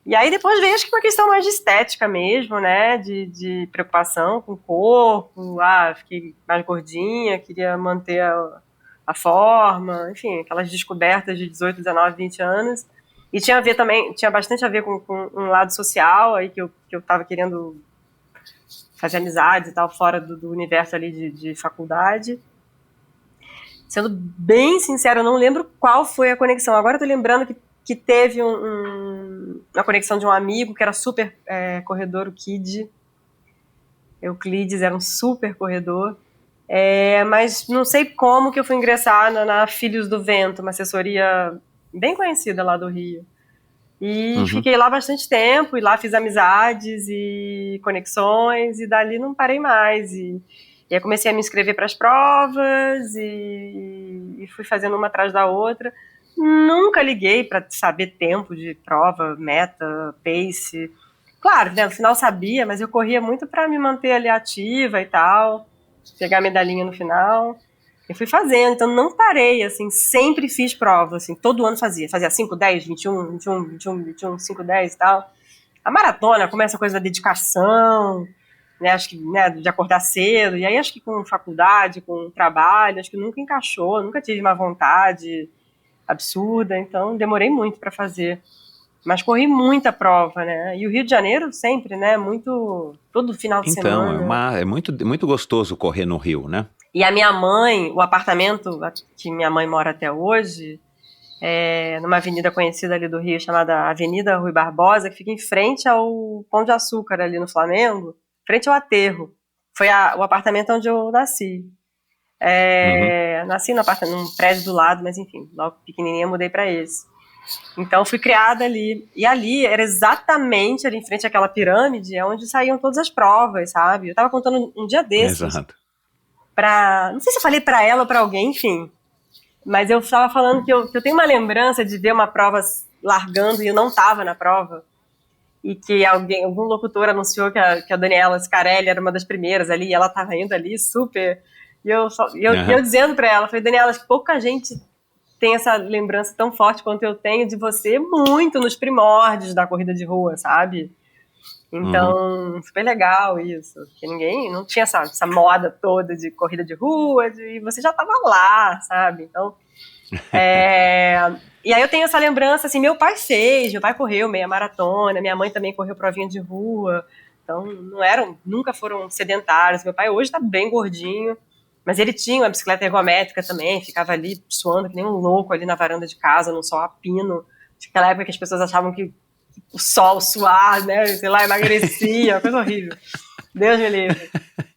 E aí depois vem, acho que uma questão mais de estética mesmo, né? De preocupação com o corpo, fiquei mais gordinha, queria manter a forma, enfim, aquelas descobertas de 18, 19, 20 anos. E tinha a ver também, tinha bastante a ver com um lado social aí que eu tava querendo fazer amizades e tal, fora do universo ali de faculdade. Sendo bem sincera, eu não lembro qual foi a conexão. Agora eu tô lembrando que teve uma conexão de um amigo que era super corredor, o Kid. Euclides era um super corredor. Mas não sei como que eu fui ingressar na Filhos do Vento, uma assessoria bem conhecida lá do Rio. E fiquei lá bastante tempo, e lá fiz amizades e conexões, e dali não parei mais. E aí comecei a me inscrever para as provas, e fui fazendo uma atrás da outra. Nunca liguei para saber tempo de prova, meta, pace. Claro, né, no final sabia, mas eu corria muito para me manter ali ativa e tal, pegar a medalhinha no final. Eu fui fazendo, então não parei, assim, sempre fiz prova, assim, todo ano fazia 5, 10, 21, 21, 21, 21, 5, 10 e tal. A maratona começa a coisa da dedicação, né, acho que, né, de acordar cedo, e aí acho que com faculdade, com trabalho, acho que nunca encaixou, nunca tive uma vontade absurda, então demorei muito para fazer. Mas corri muita prova, né? E o Rio de Janeiro sempre, né? Muito, todo final de semana. Então, é muito gostoso correr no Rio, né? E a minha mãe, o apartamento que minha mãe mora até hoje, numa avenida conhecida ali do Rio, chamada Avenida Rui Barbosa, que fica em frente ao Pão de Açúcar ali no Flamengo, frente ao aterro. Foi o apartamento onde eu nasci. Nasci num prédio do lado, mas enfim, logo pequenininha mudei para esse. Então fui criada ali, e ali era exatamente ali em frente àquela pirâmide, onde saíam todas as provas, sabe? Eu tava contando um dia desses. Exato. Não sei se eu falei pra ela ou pra alguém, enfim, mas eu estava falando que eu tenho uma lembrança de ver uma prova largando e eu não tava na prova, e que algum locutor anunciou que a Daniela Scarelli era uma das primeiras ali, e ela tava indo ali super, e eu dizendo pra ela, falei, Daniela, acho que pouca gente tem essa lembrança tão forte quanto eu tenho de você muito nos primórdios da corrida de rua, sabe? Então, super legal isso, porque ninguém, não tinha essa moda toda de corrida de rua, e você já tava lá, sabe? Então, e aí eu tenho essa lembrança, assim, meu pai correu meia maratona, minha mãe também correu provinha de rua, então nunca foram sedentários, meu pai hoje tá bem gordinho, mas ele tinha uma bicicleta ergométrica também, ficava ali suando que nem um louco ali na varanda de casa, num sol a pino. Naquela época que as pessoas achavam que o sol, suar, né, sei lá, emagrecia, uma coisa horrível. Deus me livre.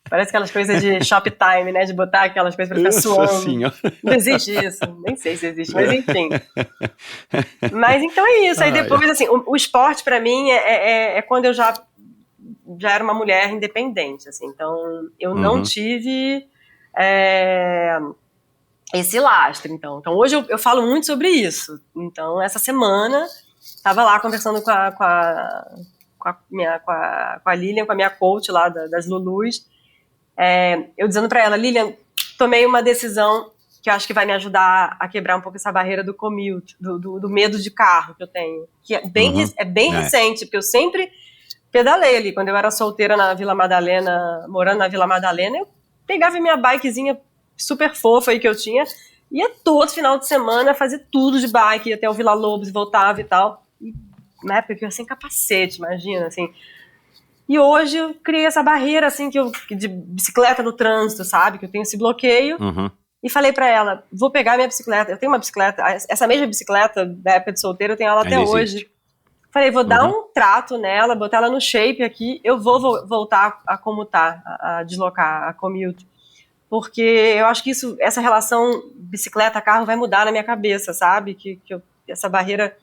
Parece aquelas coisas de Shoptime, né, de botar aquelas coisas pra ficar suando. Senhora. Não existe isso, nem sei se existe, mas enfim. Mas então é isso, aí depois, assim, o esporte pra mim é quando eu já era uma mulher independente, assim, então eu não tive... esse lastro, então hoje eu falo muito sobre isso. Então essa semana estava lá conversando com a Lilian, com a minha coach lá das Lulus, eu dizendo para ela, Lilian, tomei uma decisão que eu acho que vai me ajudar a quebrar um pouco essa barreira do commute, do medo de carro que eu tenho, que é bem recente, porque eu sempre pedalei ali, quando eu era solteira na Vila Madalena, morando na Vila Madalena, eu pegava minha bikezinha super fofa aí que eu tinha, ia todo final de semana fazer tudo de bike, ia até o Vila Lobos, voltava e tal. E, na época que eu ia sem capacete, imagina, assim. E hoje eu criei essa barreira, assim, de bicicleta no trânsito, sabe? Que eu tenho esse bloqueio. E falei pra ela, vou pegar minha bicicleta. Eu tenho uma bicicleta, essa mesma bicicleta da época de solteiro, eu tenho ela até hoje. Falei, vou dar um trato nela, botar ela no shape aqui, eu vou voltar a comutar, a deslocar, a commute. Porque eu acho que essa relação bicicleta-carro vai mudar na minha cabeça, sabe? Essa barreira...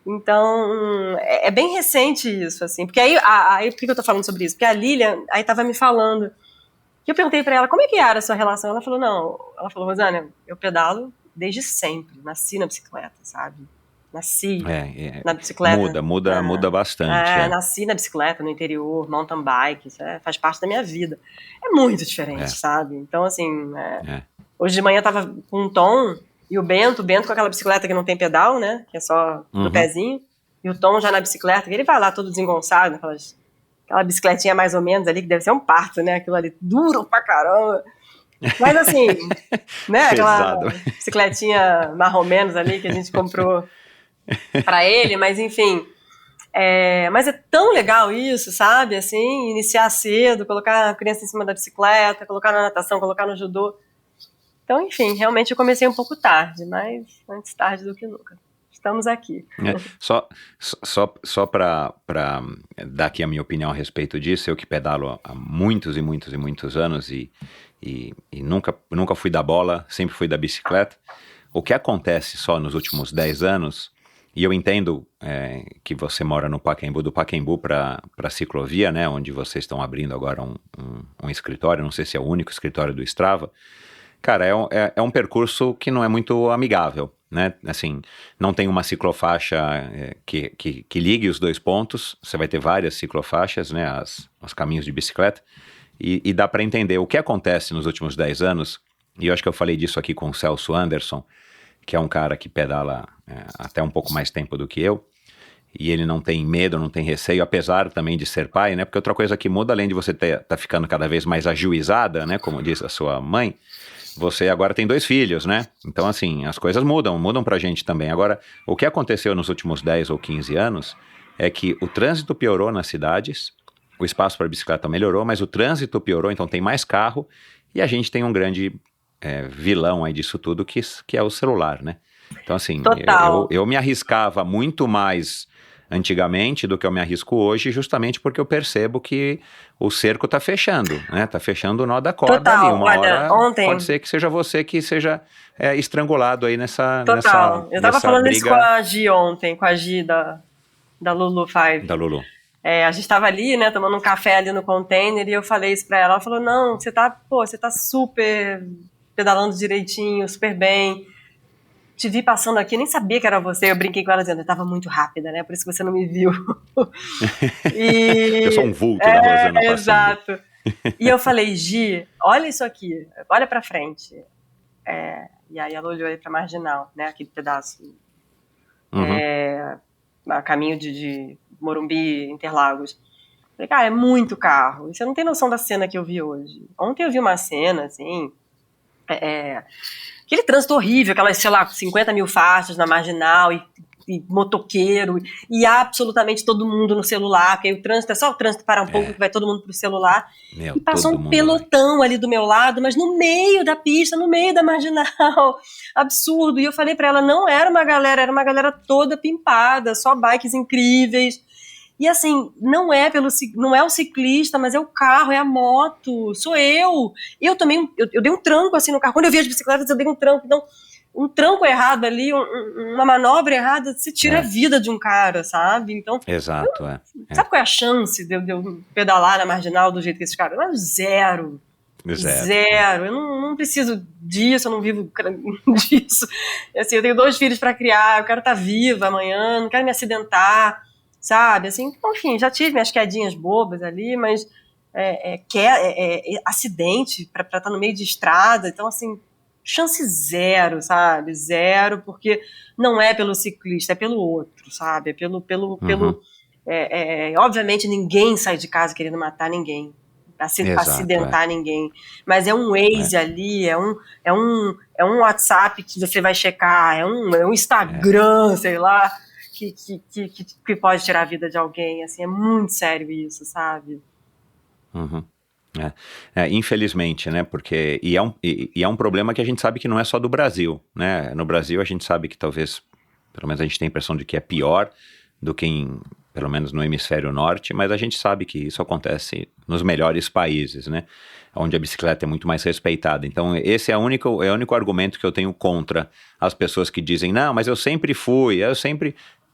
Então, é bem recente isso, assim. Porque aí por que eu tô falando sobre isso? Porque a Lilian, aí tava me falando, que eu perguntei pra ela, como é que era a sua relação? Ela falou, Rosânia, eu pedalo desde sempre, nasci na bicicleta, sabe? Nasci na bicicleta. Muda bastante. Nasci na bicicleta, no interior, mountain bike, isso faz parte da minha vida. É muito diferente, sabe? Então, assim, hoje de manhã eu tava com o Tom e o Bento com aquela bicicleta que não tem pedal, né? Que é só do pezinho. E o Tom já na bicicleta, que ele vai lá todo desengonçado, aquela bicicletinha mais ou menos ali, que deve ser um parto, né? Aquilo ali, duro pra caramba. Mas assim, né? Aquela bicicletinha marrom menos ali que a gente comprou pra ele, mas enfim. Mas é tão legal isso, sabe? Assim, iniciar cedo, colocar a criança em cima da bicicleta, colocar na natação, colocar no judô. Então, enfim, realmente eu comecei um pouco tarde, mas antes tarde do que nunca. Estamos aqui. Só para dar aqui a minha opinião a respeito disso, eu que pedalo há muitos e muitos e muitos anos e nunca fui da bola, sempre fui da bicicleta. O que acontece só nos últimos 10 anos, e eu entendo que você mora no Pacaembu, do Pacaembu para a ciclovia, né, onde vocês estão abrindo agora um escritório, não sei se é o único escritório do Strava. Cara, é um percurso que não é muito amigável, né? Assim, não tem uma ciclofaixa que ligue os dois pontos. Você vai ter várias ciclofaixas, né? Os caminhos de bicicleta. E dá para entender o que acontece nos últimos 10 anos. E eu acho que eu falei disso aqui com o Celso Anderson, que é um cara que pedala até um pouco mais tempo do que eu. E ele não tem medo, não tem receio, apesar também de ser pai, né? Porque outra coisa que muda, além de você tá ficando cada vez mais ajuizada, né? Como diz a sua mãe, você agora tem 2 filhos, né? Então, assim, as coisas mudam pra gente também. Agora, o que aconteceu nos últimos 10 ou 15 anos é que o trânsito piorou nas cidades, o espaço para bicicleta melhorou, mas o trânsito piorou, então tem mais carro, e a gente tem um grande vilão aí disso tudo, que é o celular, né? Então, assim, eu me arriscava muito mais antigamente do que eu me arrisco hoje, justamente porque eu percebo que o cerco tá fechando, né? Tá fechando o nó da corda ali. Uma hora pode ser que seja você que seja estrangulado aí nessa eu tava falando briga. Isso com a Gi ontem, com a Gi da Lulu 5. Da Lulu. A gente tava ali, né, tomando um café ali no container e eu falei isso pra ela. Ela falou, não, você tá super pedalando direitinho, super bem. Te vi passando aqui, nem sabia que era você. Eu brinquei com ela dizendo, eu tava muito rápida, né? Por isso que você não me viu. Eu sou um vulto da Rosana passando. Exato. E eu falei, Gi, olha isso aqui, olha pra frente. E aí ela olhou aí pra Marginal, né? Aquele pedaço. A caminho de Morumbi, Interlagos. Falei, cara, é muito carro. E você não tem noção da cena que eu vi hoje. Ontem eu vi uma cena, assim... Aquele trânsito horrível, aquelas, 50 mil faixas na Marginal e motoqueiro e absolutamente todo mundo no celular, porque o trânsito é só o trânsito para um pouco que vai todo mundo pro celular. E passou um pelotão ali do meu lado, mas no meio da pista, no meio da Marginal. Absurdo. E eu falei pra ela, não era uma galera toda pimpada, só bikes incríveis. E assim, não é o ciclista, mas é o carro, é a moto, sou eu. Eu também, eu dei um tranco assim no carro. Quando eu vi as bicicletas, eu dei um tranco. Então, um tranco errado ali, uma manobra errada, se tira a vida de um cara, sabe? Então, exato, sabe qual é a chance de eu pedalar na Marginal do jeito que esses caras? Zero. Eu não preciso disso, eu não vivo disso. Assim, eu tenho 2 filhos para criar, eu quero estar viva amanhã, não quero me acidentar. Sabe, assim, enfim, já tive minhas quedinhas bobas ali, mas acidente para estar no meio de estrada, então assim, chance zero, sabe, zero, porque não é pelo ciclista, é pelo outro, sabe, obviamente ninguém sai de casa querendo matar ninguém, acidentar ninguém, mas é um Waze ali, é um WhatsApp que você vai checar, é um Instagram, sei lá, que pode tirar a vida de alguém, assim, é muito sério isso, sabe? Infelizmente, né, porque, é um problema que a gente sabe que não é só do Brasil, né, no Brasil a gente sabe que talvez, pelo menos a gente tem a impressão de que é pior do que pelo menos no hemisfério norte, mas a gente sabe que isso acontece nos melhores países, né, onde a bicicleta é muito mais respeitada. Então esse é o único argumento que eu tenho contra as pessoas que dizem, não, mas eu sempre fui,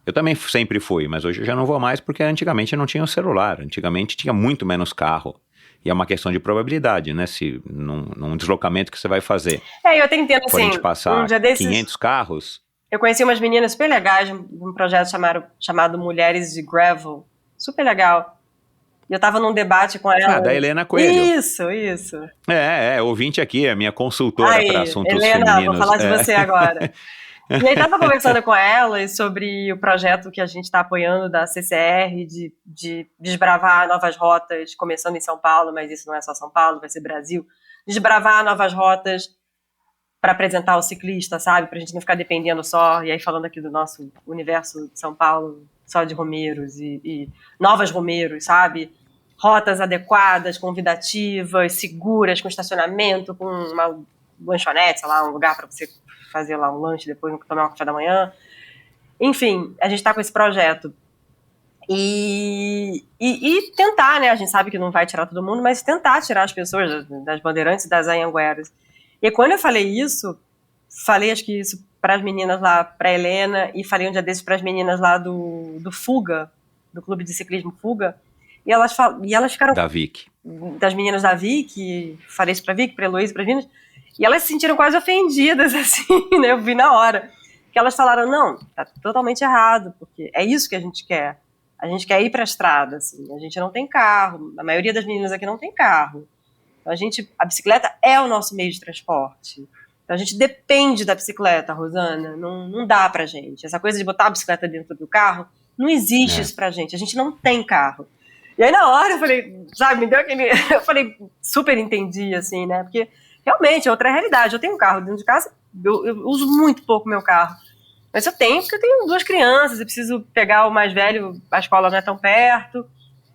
eu também sempre fui, mas hoje eu já não vou mais porque antigamente não tinha o celular, antigamente tinha muito menos carro. E é uma questão de probabilidade, né? Se num deslocamento que você vai fazer. Eu até entendo, assim, a gente passar um dia desses, 500 carros... eu conheci umas meninas super legais de um projeto chamado Mulheres de Gravel, super legal. E eu tava num debate com ela. Da Helena Coelho. Isso. Ouvinte aqui, a minha consultora para assuntos Helena, femininos. Vou falar de você agora. E aí tava conversando com ela sobre o projeto que a gente está apoiando da CCR de desbravar novas rotas, começando em São Paulo, mas isso não é só São Paulo, vai ser Brasil. Desbravar novas rotas para apresentar o ciclista, sabe? Pra gente não ficar dependendo só, e aí falando aqui do nosso universo de São Paulo, só de romeiros e novas romeiros, sabe? Rotas adequadas, convidativas, seguras, com estacionamento, com uma lanchonete, sei lá, um lugar para você fazer lá um lanche, depois tomar um café da manhã. Enfim, a gente está com esse projeto. E tentar, né? A gente sabe que não vai tirar todo mundo, mas tentar tirar as pessoas das Bandeirantes e das Anhangueras. E quando eu falei isso, falei acho que isso para as meninas lá, para a Helena, e falei um dia desses para as meninas lá do Fuga, do Clube de Ciclismo Fuga, e elas ficaram... Da Vic. Das meninas da Vic, falei isso para a Vic, para a Heloísa, para as meninas, e elas se sentiram quase ofendidas, assim, né? Eu vi na hora. Que elas falaram, não, tá totalmente errado, porque é isso que a gente quer. A gente quer ir para a estrada, assim. A gente não tem carro, a maioria das meninas aqui não tem carro. Então a bicicleta é o nosso meio de transporte. Então a gente depende da bicicleta, Rosana. Não dá pra gente. Essa coisa de botar a bicicleta dentro do carro, não existe isso pra gente. A gente não tem carro. E aí na hora eu falei, sabe, me deu aquele... Eu falei, super entendi, assim, né? Porque realmente é outra realidade. Eu tenho um carro dentro de casa, eu uso muito pouco meu carro. Mas eu tenho porque eu tenho 2 crianças, eu preciso pegar o mais velho, a escola não é tão perto.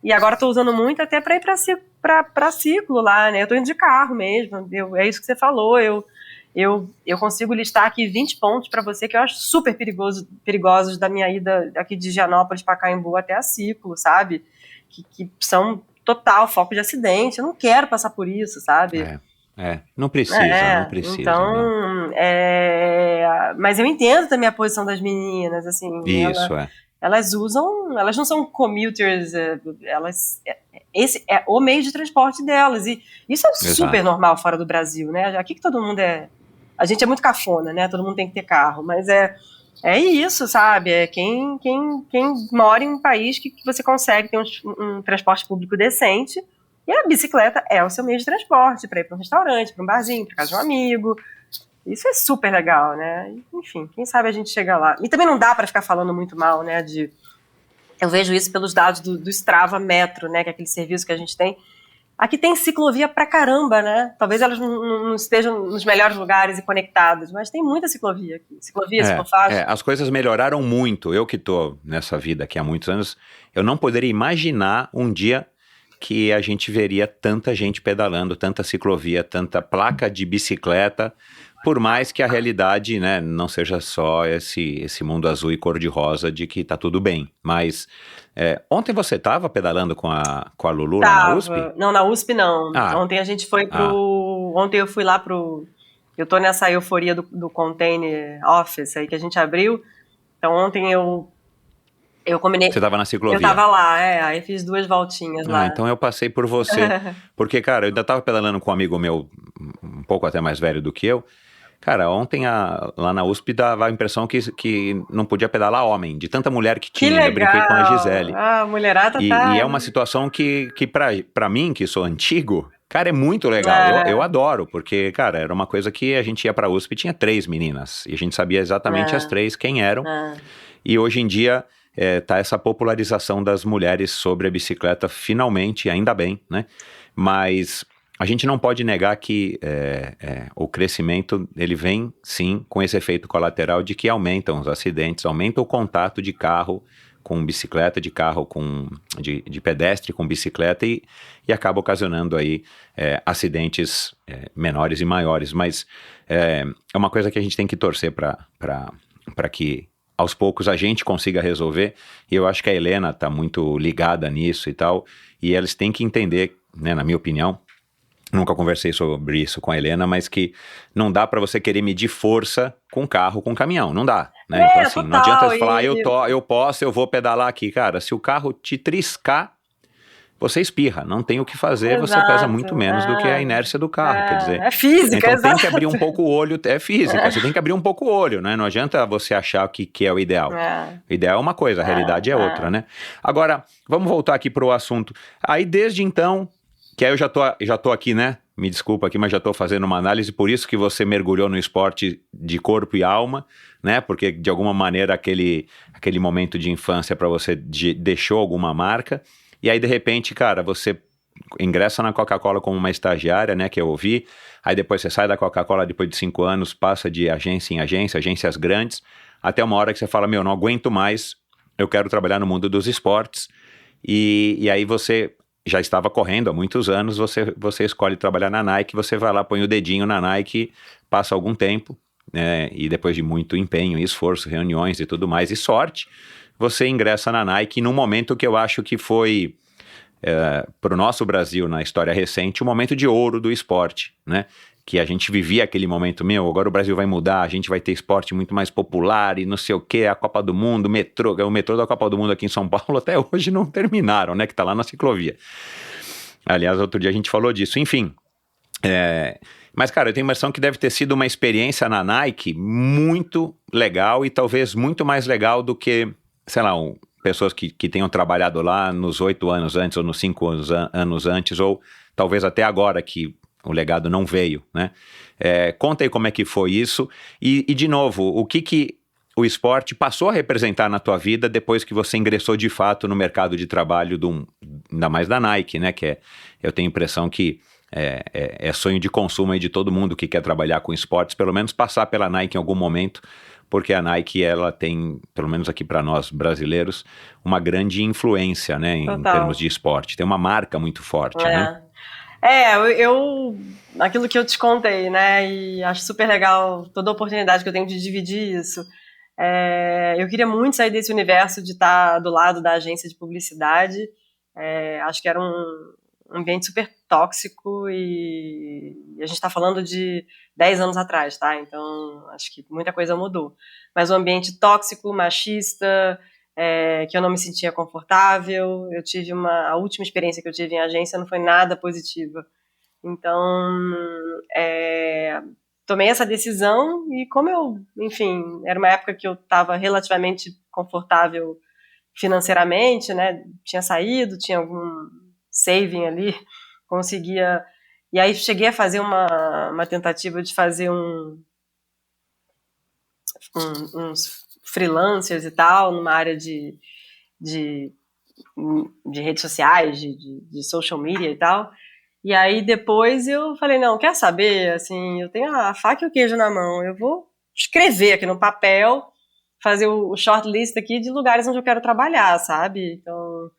E agora estou usando muito até para ir para ciclo lá, né? Eu estou indo de carro mesmo. É isso que você falou. Eu consigo listar aqui 20 pontos para você que eu acho super perigosos da minha ida aqui de Gianópolis para Caimbu até a ciclo, sabe? Que são total foco de acidente. Eu não quero passar por isso, sabe? Não precisa. Então, mas eu entendo também a posição das meninas, assim. Isso, Elas não são commuters, esse é o meio de transporte delas, e isso é super normal fora do Brasil, né? Aqui que todo mundo a gente é muito cafona, né? Todo mundo tem que ter carro, mas é isso, sabe? É quem mora em um país que você consegue ter um transporte público decente, e a bicicleta é o seu meio de transporte, para ir para um restaurante, para um barzinho, para casa de um amigo. Isso é super legal, né? Enfim, quem sabe a gente chega lá. E também não dá para ficar falando muito mal, né? Eu vejo isso pelos dados do Strava Metro, né? Que é aquele serviço que a gente tem. Aqui tem ciclovia pra caramba, né? Talvez elas não estejam nos melhores lugares e conectadas, mas tem muita ciclovia aqui. Ciclofaixa. As coisas melhoraram muito. Eu que tô nessa vida aqui há muitos anos, eu não poderia imaginar um dia que a gente veria tanta gente pedalando, tanta ciclovia, tanta placa de bicicleta, por mais que a realidade, né, não seja só esse mundo azul e cor-de-rosa de que tá tudo bem. Mas ontem você estava pedalando com a Lulu lá na USP? Não, na USP não. Ontem a gente foi Ontem eu fui lá eu tô nessa euforia do Container Office aí que a gente abriu. Então ontem eu combinei... Você estava na ciclovia? Eu estava lá, aí fiz 2 voltinhas lá. Então eu passei por você. Porque, cara, eu ainda estava pedalando com um amigo meu, um pouco até mais velho do que eu. Cara, ontem lá na USP dava a impressão que não podia pedalar homem, de tanta mulher que tinha. Legal. Eu brinquei com a Gisele. A mulherada e é uma situação que pra mim, que sou antigo, cara, é muito legal. Eu adoro, porque, cara, era uma coisa que a gente ia pra USP e tinha 3 meninas. E a gente sabia exatamente as 3 quem eram. E hoje em dia... tá essa popularização das mulheres sobre a bicicleta, finalmente, ainda bem, né? Mas a gente não pode negar que o crescimento, ele vem, sim, com esse efeito colateral de que aumentam os acidentes, aumenta o contato de carro com bicicleta, de carro de pedestre com bicicleta e acaba ocasionando aí acidentes menores e maiores. Mas é uma coisa que a gente tem que torcer para que aos poucos a gente consiga resolver, e eu acho que a Helena está muito ligada nisso e tal, e eles têm que entender, né, na minha opinião, nunca conversei sobre isso com a Helena, mas que não dá para você querer medir força com carro, com caminhão, não dá, né? Então assim, não adianta você falar, eu vou pedalar aqui, cara, se o carro te triscar, você espirra, não tem o que fazer, você Exato, pesa muito menos do que a inércia do carro, quer dizer. É física, então exato. tem que abrir um pouco o olho, é física, você tem que abrir um pouco o olho, né? Não adianta você achar que é o ideal. O ideal é uma coisa, a realidade é outra, né? Agora, vamos voltar aqui pro assunto. Aí desde então, que aí eu já tô aqui, né? Me desculpa aqui, mas já tô fazendo uma análise, por isso que você mergulhou no esporte de corpo e alma, né? Porque de alguma maneira aquele momento de infância para você deixou alguma marca. E aí, de repente, cara, você ingressa na Coca-Cola como uma estagiária, né, que eu ouvi, aí depois você sai da Coca-Cola depois de 5 anos, passa de agência em agência, agências grandes, até uma hora que você fala, não aguento mais, eu quero trabalhar no mundo dos esportes, e aí você já estava correndo há muitos anos, você escolhe trabalhar na Nike, você vai lá, põe o dedinho na Nike, passa algum tempo, né, e depois de muito empenho e esforço, reuniões e tudo mais, e sorte, você ingressa na Nike num momento que eu acho que foi, para o nosso Brasil, na história recente, um momento de ouro do esporte, né? Que a gente vivia aquele momento, agora o Brasil vai mudar, a gente vai ter esporte muito mais popular e não sei o que, a Copa do Mundo, o metrô da Copa do Mundo aqui em São Paulo até hoje não terminaram, né? Que tá lá na ciclovia. Aliás, outro dia a gente falou disso, enfim. Mas, cara, eu tenho a impressão que deve ter sido uma experiência na Nike muito legal e talvez muito mais legal do que, sei lá, pessoas que tenham trabalhado lá nos 8 anos antes ou nos 5 anos antes, ou talvez até agora que o legado não veio, né? Conta aí como é que foi isso e de novo, o que o esporte passou a representar na tua vida depois que você ingressou de fato no mercado de trabalho ainda mais da Nike, né? Eu tenho a impressão que é sonho de consumo aí de todo mundo que quer trabalhar com esportes, pelo menos passar pela Nike em algum momento, porque a Nike, ela tem, pelo menos aqui para nós brasileiros, uma grande influência, né, em termos de esporte. Tem uma marca muito forte, né? Aquilo que eu te contei, né, e acho super legal toda a oportunidade que eu tenho de dividir isso. Eu queria muito sair desse universo de estar do lado da agência de publicidade. Acho que era um ambiente super tóxico e a gente está falando de 10 anos atrás, tá? Então, acho que muita coisa mudou. Mas um ambiente tóxico, machista, que eu não me sentia confortável. A última experiência que eu tive em agência não foi nada positiva. Então, tomei essa decisão e enfim, era uma época que eu estava relativamente confortável financeiramente, né? Tinha saído, tinha algum saving ali, conseguia. E aí cheguei a fazer uma tentativa de fazer uns freelancers e tal, numa área de redes sociais, de social media e tal. E aí depois eu falei, não, quer saber, assim, eu tenho a faca e o queijo na mão, eu vou escrever aqui no papel, fazer o shortlist aqui de lugares onde eu quero trabalhar, sabe? Então,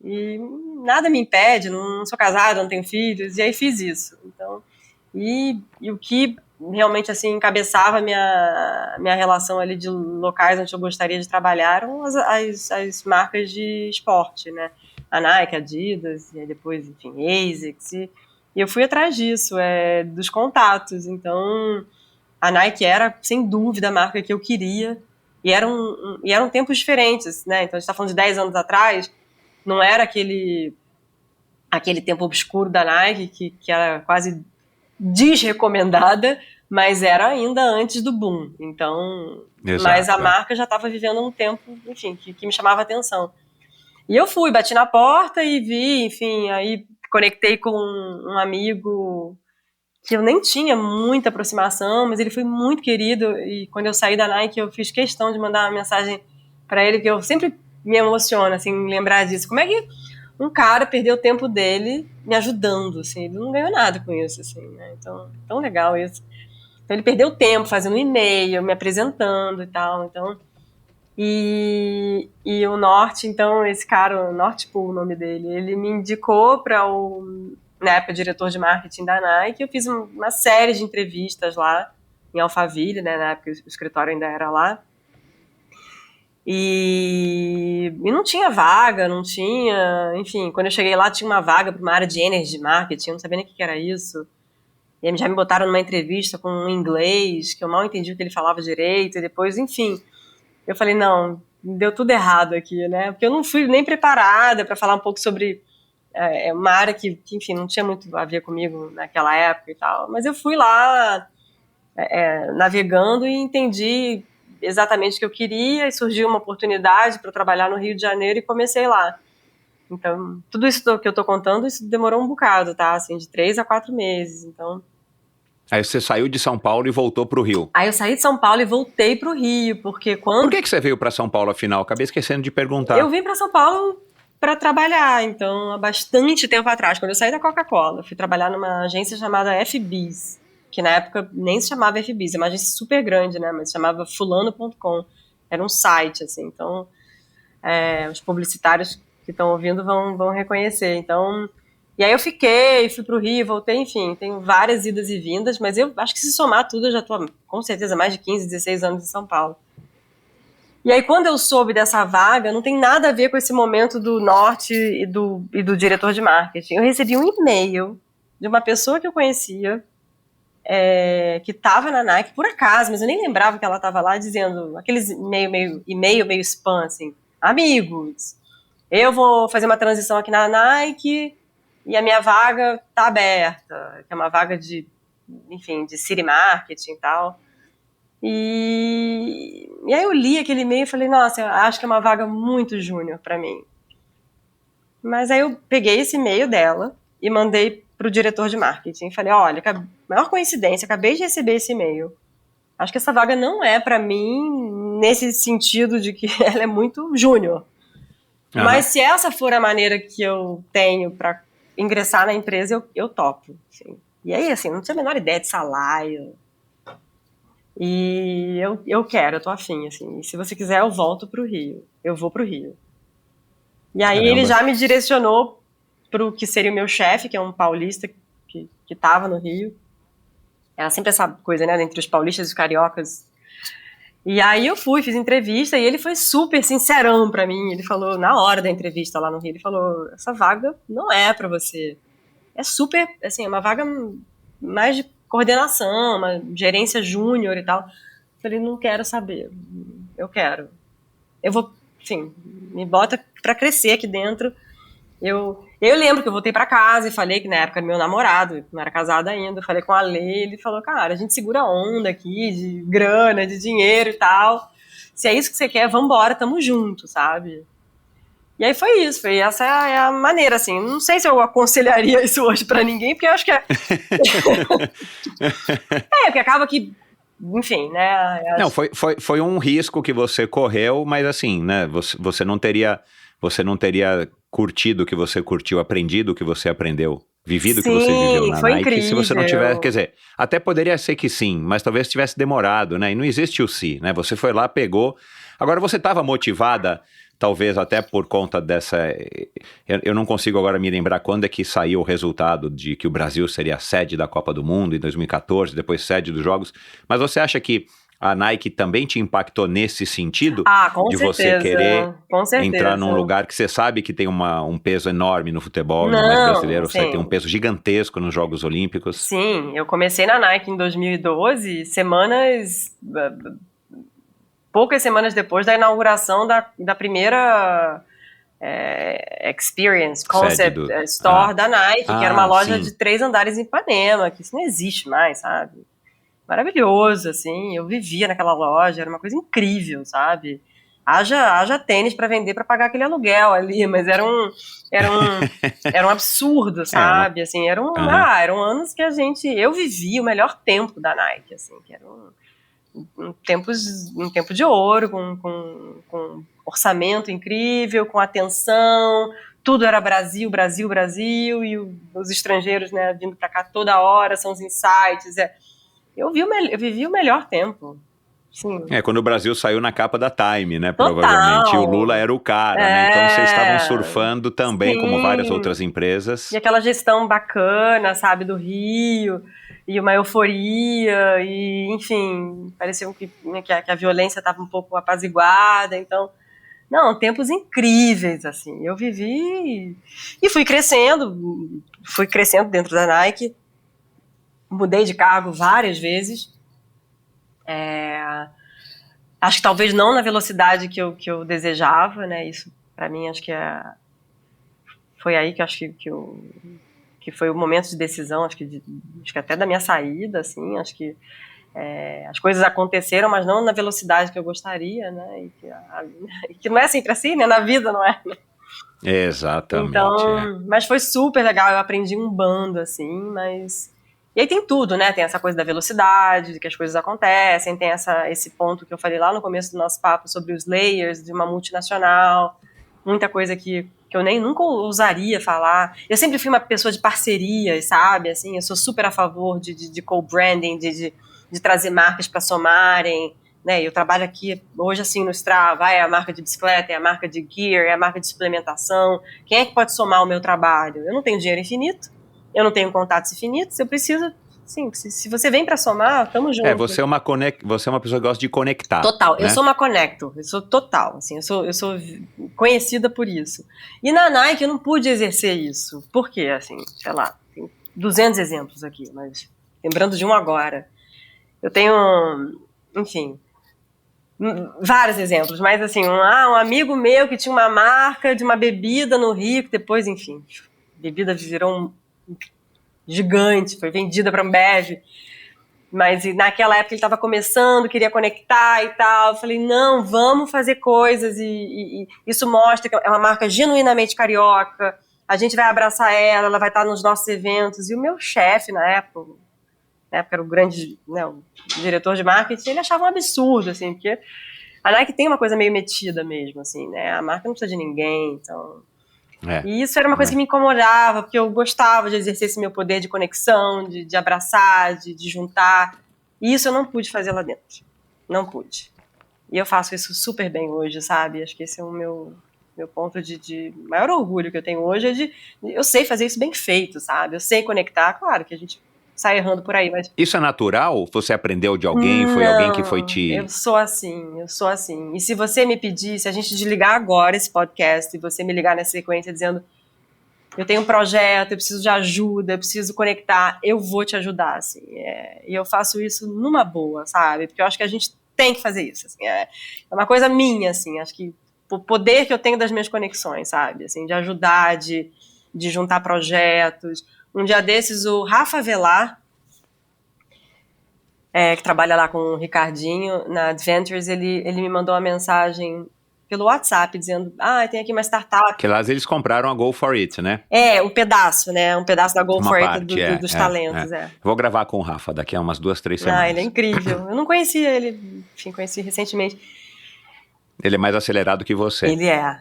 e nada me impede, não sou casada, não tenho filhos, e aí fiz isso. Então, e o que realmente assim encabeçava a minha relação ali de locais onde eu gostaria de trabalhar eram as marcas de esporte, né? A Nike, Adidas, e aí depois, enfim, ASICS, e eu fui atrás disso, dos contatos. Então, a Nike era, sem dúvida, a marca que eu queria, e eram tempos diferentes, né? Então, a gente está falando de 10 anos atrás, não era aquele tempo obscuro da Nike, que era quase desrecomendada, mas era ainda antes do boom. Então, exato, mas a marca já estava vivendo um tempo, enfim, que me chamava a atenção. E eu bati na porta e vi, enfim, aí conectei com um amigo que eu nem tinha muita aproximação, mas ele foi muito querido, e quando eu saí da Nike eu fiz questão de mandar uma mensagem para ele, que eu sempre me emociono, assim, lembrar disso. Como é que um cara perdeu o tempo dele me ajudando, assim, ele não ganhou nada com isso, assim, né? Então, tão legal isso. Então, ele perdeu tempo fazendo e-mail, me apresentando e tal, então... E o Norte, então, esse cara, o Nortepool, o nome dele, ele me indicou para na época, diretor de marketing da Nike. Eu fiz uma série de entrevistas lá, em Alphaville, né? Na época o escritório ainda era lá. E não tinha vaga, não tinha... Enfim, quando eu cheguei lá, tinha uma vaga para uma área de energy marketing, eu não sabia nem o que era isso. E aí já me botaram numa entrevista com um inglês, que eu mal entendi o que ele falava direito, e depois, enfim... Eu falei, não, deu tudo errado aqui, né? Porque eu não fui nem preparada para falar um pouco sobre é uma área que, enfim, não tinha muito a ver comigo naquela época e tal, mas eu fui lá navegando e entendi exatamente o que eu queria, e surgiu uma oportunidade para trabalhar no Rio de Janeiro e comecei lá. Então, tudo isso que eu tô contando, isso demorou um bocado, tá? Assim, de 3 a 4 meses, então... Aí você saiu de São Paulo e voltou pro Rio. Aí eu saí de São Paulo e voltei pro Rio, porque quando... Por que você veio pra São Paulo, afinal? Acabei esquecendo de perguntar. Eu vim para São Paulo para trabalhar, então, há bastante tempo atrás. Quando eu saí da Coca-Cola, eu fui trabalhar numa agência chamada FBiz, que na época nem se chamava FBiz, é uma agência super grande, né? Mas se chamava fulano.com. Era um site, assim. Então, os publicitários que estão ouvindo vão reconhecer. Então, e aí eu fui pro Rio, voltei, enfim, tenho várias idas e vindas, mas eu acho que se somar tudo, eu já tô, com certeza, mais de 15, 16 anos em São Paulo. E aí, quando eu soube dessa vaga, não tem nada a ver com esse momento do Norte e do diretor de marketing. Eu recebi um e-mail de uma pessoa que eu conhecia, que estava na Nike, por acaso, mas eu nem lembrava que ela estava lá, dizendo, aqueles e-mail meio spam, assim, amigos, eu vou fazer uma transição aqui na Nike e a minha vaga está aberta, que é uma vaga de city marketing e tal. E aí eu li aquele e-mail e falei, nossa, eu acho que é uma vaga muito júnior para mim. Mas aí eu peguei esse e-mail dela e mandei pro diretor de marketing. Falei, olha, maior coincidência, acabei de receber esse e-mail. Acho que essa vaga não é para mim nesse sentido de que ela é muito júnior. Uhum. Mas se essa for a maneira que eu tenho para ingressar na empresa, eu topo. Assim. E aí, assim, não tinha a menor ideia de salário. E eu quero, eu tô afim, assim. E se você quiser, eu volto pro Rio. Eu vou pro Rio. E aí ele já me direcionou pro que seria o meu chefe, que é um paulista que tava no Rio. Era sempre essa coisa, né, entre os paulistas e os cariocas. E aí eu fui, fiz entrevista, e ele foi super sincerão pra mim. Ele falou, na hora da entrevista lá no Rio, ele falou, essa vaga não é pra você. É super, assim, é uma vaga mais de coordenação, uma gerência júnior e tal. Eu falei, não quero saber, eu quero. Eu vou, enfim, me bota pra crescer aqui dentro. Eu lembro que eu voltei pra casa e falei que na época era meu namorado, não era casado ainda, eu falei com a Lê, ele falou, cara, a gente segura a onda aqui de grana, de dinheiro e tal. Se é isso que você quer, vambora, tamo junto, sabe? E aí foi isso, essa é a maneira, assim, não sei se eu aconselharia isso hoje pra ninguém, porque eu acho que porque acaba que, enfim, né? Não, foi um risco que você correu, mas assim, né, você não teria curtido o que você curtiu, aprendido o que você aprendeu, vivido o que você viveu na foi Nike, incrível. Se você não tivesse, quer dizer, até poderia ser que sim, mas talvez tivesse demorado, né, e não existe o se, né, você foi lá, pegou, agora você estava motivada, talvez até por conta dessa, eu não consigo agora me lembrar quando é que saiu o resultado de que o Brasil seria a sede da Copa do Mundo em 2014, depois sede dos Jogos, mas você acha que a Nike também te impactou nesse sentido? Com de certeza, você querer com certeza. entrar num lugar que você sabe que tem um peso enorme no futebol, no mais brasileiro, você tem um peso gigantesco nos Jogos Olímpicos. Sim, eu comecei na Nike em 2012, poucas semanas depois da inauguração da primeira Experience Concept Store da Nike, que era uma loja de 3 andares em Ipanema, que isso não existe mais, sabe? Maravilhoso, assim, eu vivia naquela loja, era uma coisa incrível, sabe? Haja tênis para vender para pagar aquele aluguel ali, mas era um absurdo, sabe? Assim, eram anos que eu vivi o melhor tempo da Nike, assim, que era um tempo de ouro, com orçamento incrível, com atenção, tudo era Brasil, Brasil, Brasil, e os estrangeiros, né, vindo para cá toda hora, são os insights, eu vivi o melhor tempo. Sim. Quando o Brasil saiu na capa da Time, né, provavelmente, e o Lula era o cara, né, então vocês estavam surfando também, como várias outras empresas. E aquela gestão bacana, sabe, do Rio, e uma euforia, e enfim, parecia que a violência estava um pouco apaziguada, então, tempos incríveis, assim, eu vivi e fui crescendo dentro da Nike, mudei de cargo várias vezes, acho que talvez não na velocidade que eu desejava, né, isso para mim acho que foi aí que eu acho que foi o momento de decisão, acho que até da minha saída, assim, acho que as coisas aconteceram, mas não na velocidade que eu gostaria, né, e que não é sempre assim, né, na vida não é. Exatamente. Então, mas foi super legal, eu aprendi um bando, assim, mas... E aí tem tudo, né, tem essa coisa da velocidade, de que as coisas acontecem, tem esse ponto que eu falei lá no começo do nosso papo sobre os layers de uma multinacional, muita coisa que eu nem nunca ousaria falar. Eu sempre fui uma pessoa de parcerias, sabe, assim, eu sou super a favor de co-branding, de trazer marcas para somarem, né, eu trabalho aqui hoje assim no Strava, é a marca de bicicleta, é a marca de gear, é a marca de suplementação, quem é que pode somar o meu trabalho? Eu não tenho dinheiro infinito, eu não tenho contatos infinitos, eu preciso, sim, se você vem para somar, tamo junto. Você é uma pessoa que gosta de conectar. Total, né? Eu sou uma connector, eu sou total, assim, eu sou conhecida por isso. E na Nike eu não pude exercer isso, por quê? Assim, sei lá, tem 200 exemplos aqui, mas lembrando de um agora. Eu tenho, enfim, vários exemplos, mas assim, um amigo meu que tinha uma marca de uma bebida no Rio, que depois, enfim, a bebida virou um gigante, foi vendida para Ambev, mas naquela época ele estava começando, queria conectar e tal, eu falei, não, vamos fazer coisas, e isso mostra que é uma marca genuinamente carioca, a gente vai abraçar ela vai estar nos nossos eventos, e o meu chefe na época era o grande, né, o diretor de marketing, ele achava um absurdo, assim, porque a Nike tem uma coisa meio metida mesmo, assim, né, a marca não precisa de ninguém, então... E isso era uma coisa que me incomodava, porque eu gostava de exercer esse meu poder de conexão, de abraçar, de juntar, e isso eu não pude fazer lá dentro, não pude. E eu faço isso super bem hoje, sabe, acho que esse é o meu ponto de maior orgulho que eu tenho hoje, eu sei fazer isso bem feito, sabe, eu sei conectar, claro que a gente sai errando por aí, mas... Isso é natural? Você aprendeu de alguém? Foi alguém que foi te... Eu sou assim. E se você me pedir, se a gente desligar agora esse podcast e você me ligar nessa sequência dizendo eu tenho um projeto, eu preciso de ajuda, eu preciso conectar, eu vou te ajudar, assim. E eu faço isso numa boa, sabe? Porque eu acho que a gente tem que fazer isso, assim. É uma coisa minha, assim. Acho que o poder que eu tenho das minhas conexões, sabe? Assim, de ajudar, de juntar projetos... Um dia desses, o Rafa Velar, que trabalha lá com o Ricardinho, na Adventures, ele me mandou uma mensagem pelo WhatsApp, dizendo, tem aqui uma startup. Que lá eles compraram a Go For It, né? Um pedaço, né? Um pedaço da Go For It dos talentos, Vou gravar com o Rafa daqui a umas 2-3 semanas. Ele é incrível. Eu não conhecia ele, enfim, conheci recentemente. Ele é mais acelerado que você. Ele é.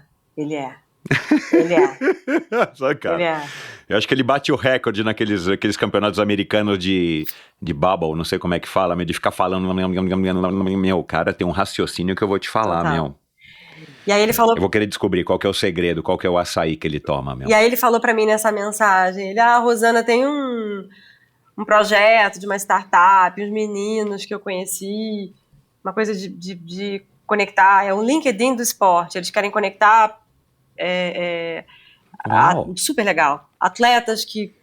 Só, cara. Ele é. Eu acho que ele bate o recorde naqueles campeonatos americanos de bubble, não sei como é que fala, de ficar falando, meu, cara, tem um raciocínio que eu vou te falar, meu. E aí ele falou... Eu vou querer descobrir qual que é o segredo, qual que é o açaí que ele toma, meu. E aí ele falou pra mim nessa mensagem, Rosana, tem um projeto de uma startup, uns meninos que eu conheci, uma coisa de conectar, é um LinkedIn do esporte, eles querem conectar... super legal. Atletas que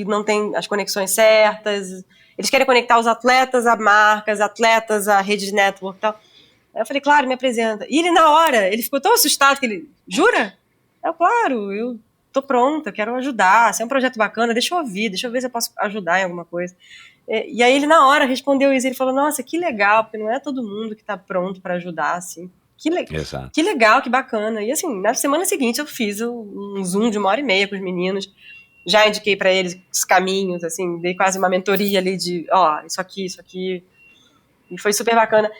não têm as conexões certas, eles querem conectar os atletas a marcas, atletas a rede de network e tal. Aí eu falei, claro, me apresenta. E ele, na hora, ele ficou tão assustado que ele, jura? Claro, eu tô pronta, quero ajudar, se é um projeto bacana, deixa eu ver se eu posso ajudar em alguma coisa. E aí ele, na hora, respondeu isso, ele falou, nossa, que legal, porque não é todo mundo que tá pronto para ajudar, assim. Que legal, que bacana. E assim, na semana seguinte eu fiz um Zoom de 1h30 com os meninos, já indiquei para eles os caminhos, assim, dei quase uma mentoria ali de, isso aqui, e foi super bacana.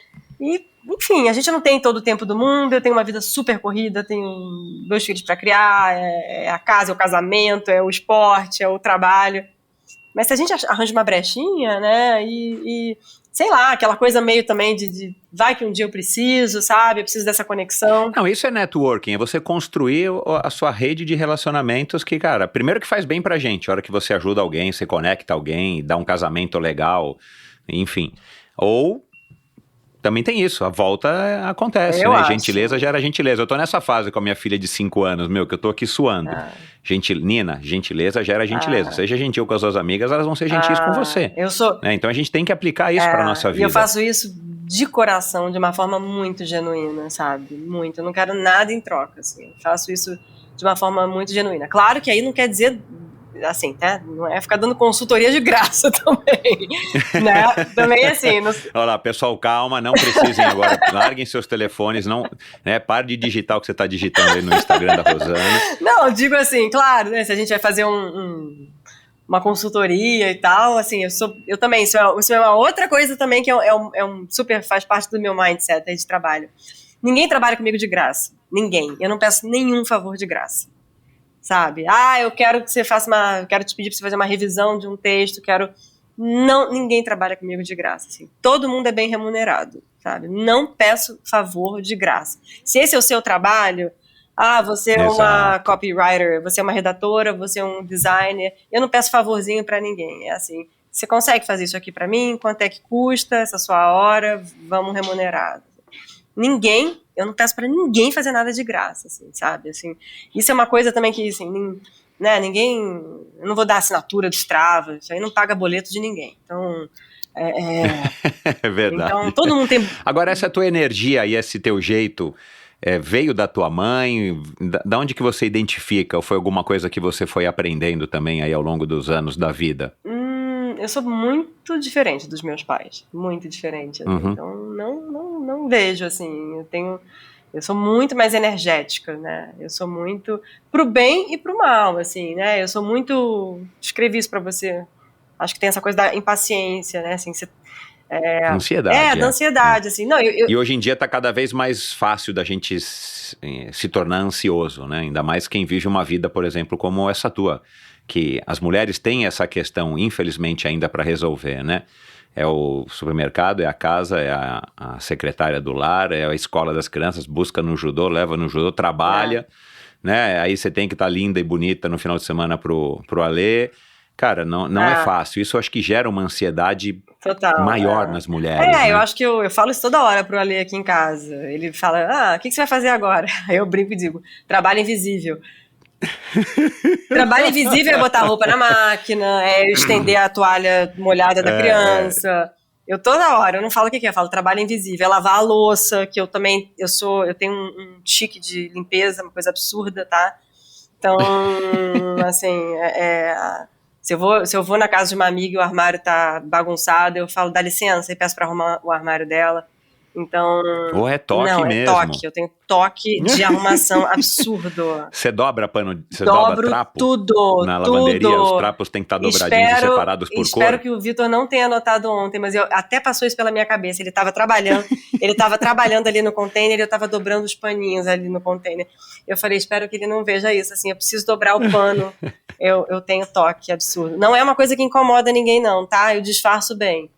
E, enfim, a gente não tem todo o tempo do mundo, eu tenho uma vida super corrida, tenho 2 filhos para criar, é a casa, é o casamento, é o esporte, é o trabalho. Mas se a gente arranja uma brechinha, né, e sei lá, aquela coisa meio também de vai que um dia eu preciso, sabe? Eu preciso dessa conexão. Não, isso é networking, é você construir a sua rede de relacionamentos que, cara, primeiro que faz bem pra gente, a hora que você ajuda alguém, você conecta alguém, dá um casamento legal, enfim. Ou também tem isso, a volta acontece, né? Acho. Gentileza gera gentileza. Eu tô nessa fase com a minha filha de 5 anos, que eu tô aqui suando. Nina, gentileza gera gentileza. Seja gentil com as suas amigas, elas vão ser gentis com você. Eu sou... Então a gente tem que aplicar isso pra nossa vida. E eu faço isso de coração, de uma forma muito genuína, sabe? Muito. Eu não quero nada em troca, assim. Eu faço isso de uma forma muito genuína. Claro que aí não quer dizer, assim, né? Não é ficar dando consultoria de graça também, né? Também assim... Olha lá, pessoal, calma, não precisem agora, larguem seus telefones, não, né, pare de digitar o que você está digitando aí no Instagram da Rosana. Não, digo assim, claro, né, se a gente vai fazer uma consultoria e tal, assim, eu também, isso é uma outra coisa também que super, faz parte do meu mindset aí de trabalho. Ninguém trabalha comigo de graça, ninguém, eu não peço nenhum favor de graça. Sabe? Eu quero que você quero te pedir para você fazer uma revisão de um texto, Não, ninguém trabalha comigo de graça, assim. Todo mundo é bem remunerado, sabe? Não peço favor de graça. Se esse é o seu trabalho, você é uma copywriter, você é uma redatora, você é um designer, eu não peço favorzinho para ninguém, é assim, você consegue fazer isso aqui para mim? Quanto é que custa essa sua hora? Vamos remunerar. Eu não peço pra ninguém fazer nada de graça, assim, sabe? Assim, isso é uma coisa também que, assim, né, eu não vou dar assinatura do Strava, isso aí não paga boleto de ninguém. Então, É verdade. Então, todo mundo tem... Agora, essa tua energia e esse teu jeito veio da tua mãe? Da onde que você identifica? Ou foi alguma coisa que você foi aprendendo também aí ao longo dos anos da vida? Eu sou muito diferente dos meus pais, muito diferente. Assim, então, não vejo, assim, eu sou muito mais energética, né? Eu sou muito pro bem e pro mal, assim, né? Eu sou muito... Escrevi isso pra você. Acho que tem essa coisa da impaciência, né? Assim, Ansiedade. Da ansiedade, assim. Não, E hoje em dia tá cada vez mais fácil da gente se tornar ansioso, né? Ainda mais quem vive uma vida, por exemplo, como essa tua. Que as mulheres têm essa questão, infelizmente, ainda para resolver, né? É o supermercado, é a casa, é a secretária do lar, é a escola das crianças, busca no judô, leva no judô, trabalha, né? Aí você tem que estar linda e bonita no final de semana pro Alê. Cara, não é fácil. Isso eu acho que gera uma ansiedade total, maior nas mulheres. Né? Eu acho que eu falo isso toda hora pro Alê aqui em casa. Ele fala, o que você vai fazer agora? Aí eu brinco e digo, trabalho invisível. Trabalho invisível é botar roupa na máquina, é estender a toalha molhada da criança. Eu toda hora, eu não falo o que é, eu falo trabalho invisível, é lavar a louça, que eu tenho um tique de limpeza, uma coisa absurda, tá? Então, assim, se eu vou na casa de uma amiga e o armário tá bagunçado, eu falo, dá licença, e peço pra arrumar o armário dela. Então... Ou é toque não, mesmo. É toque. Eu tenho toque de arrumação absurdo. Você dobra pano, você dobra trapo? Tudo, na lavanderia, os trapos têm que estar dobradinhos e separados por cor. Espero que o Vitor não tenha notado ontem, mas até passou isso pela minha cabeça. Ele estava trabalhando ali no container e eu estava dobrando os paninhos ali no container. Eu falei, espero que ele não veja isso, assim, eu preciso dobrar o pano. Eu tenho toque absurdo. Não é uma coisa que incomoda ninguém não, tá? Eu disfarço bem.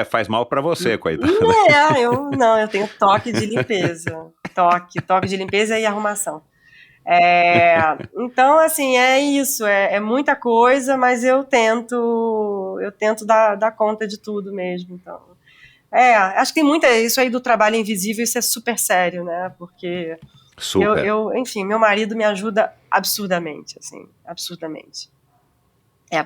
Faz mal pra você, coitada. Eu tenho toque de limpeza. Toque de limpeza e arrumação. Então, assim, é isso. É muita coisa, mas eu tento dar conta de tudo mesmo. Então, acho que tem isso aí do trabalho invisível, isso é super sério, né? Porque super. Enfim, meu marido me ajuda absurdamente, assim, absurdamente.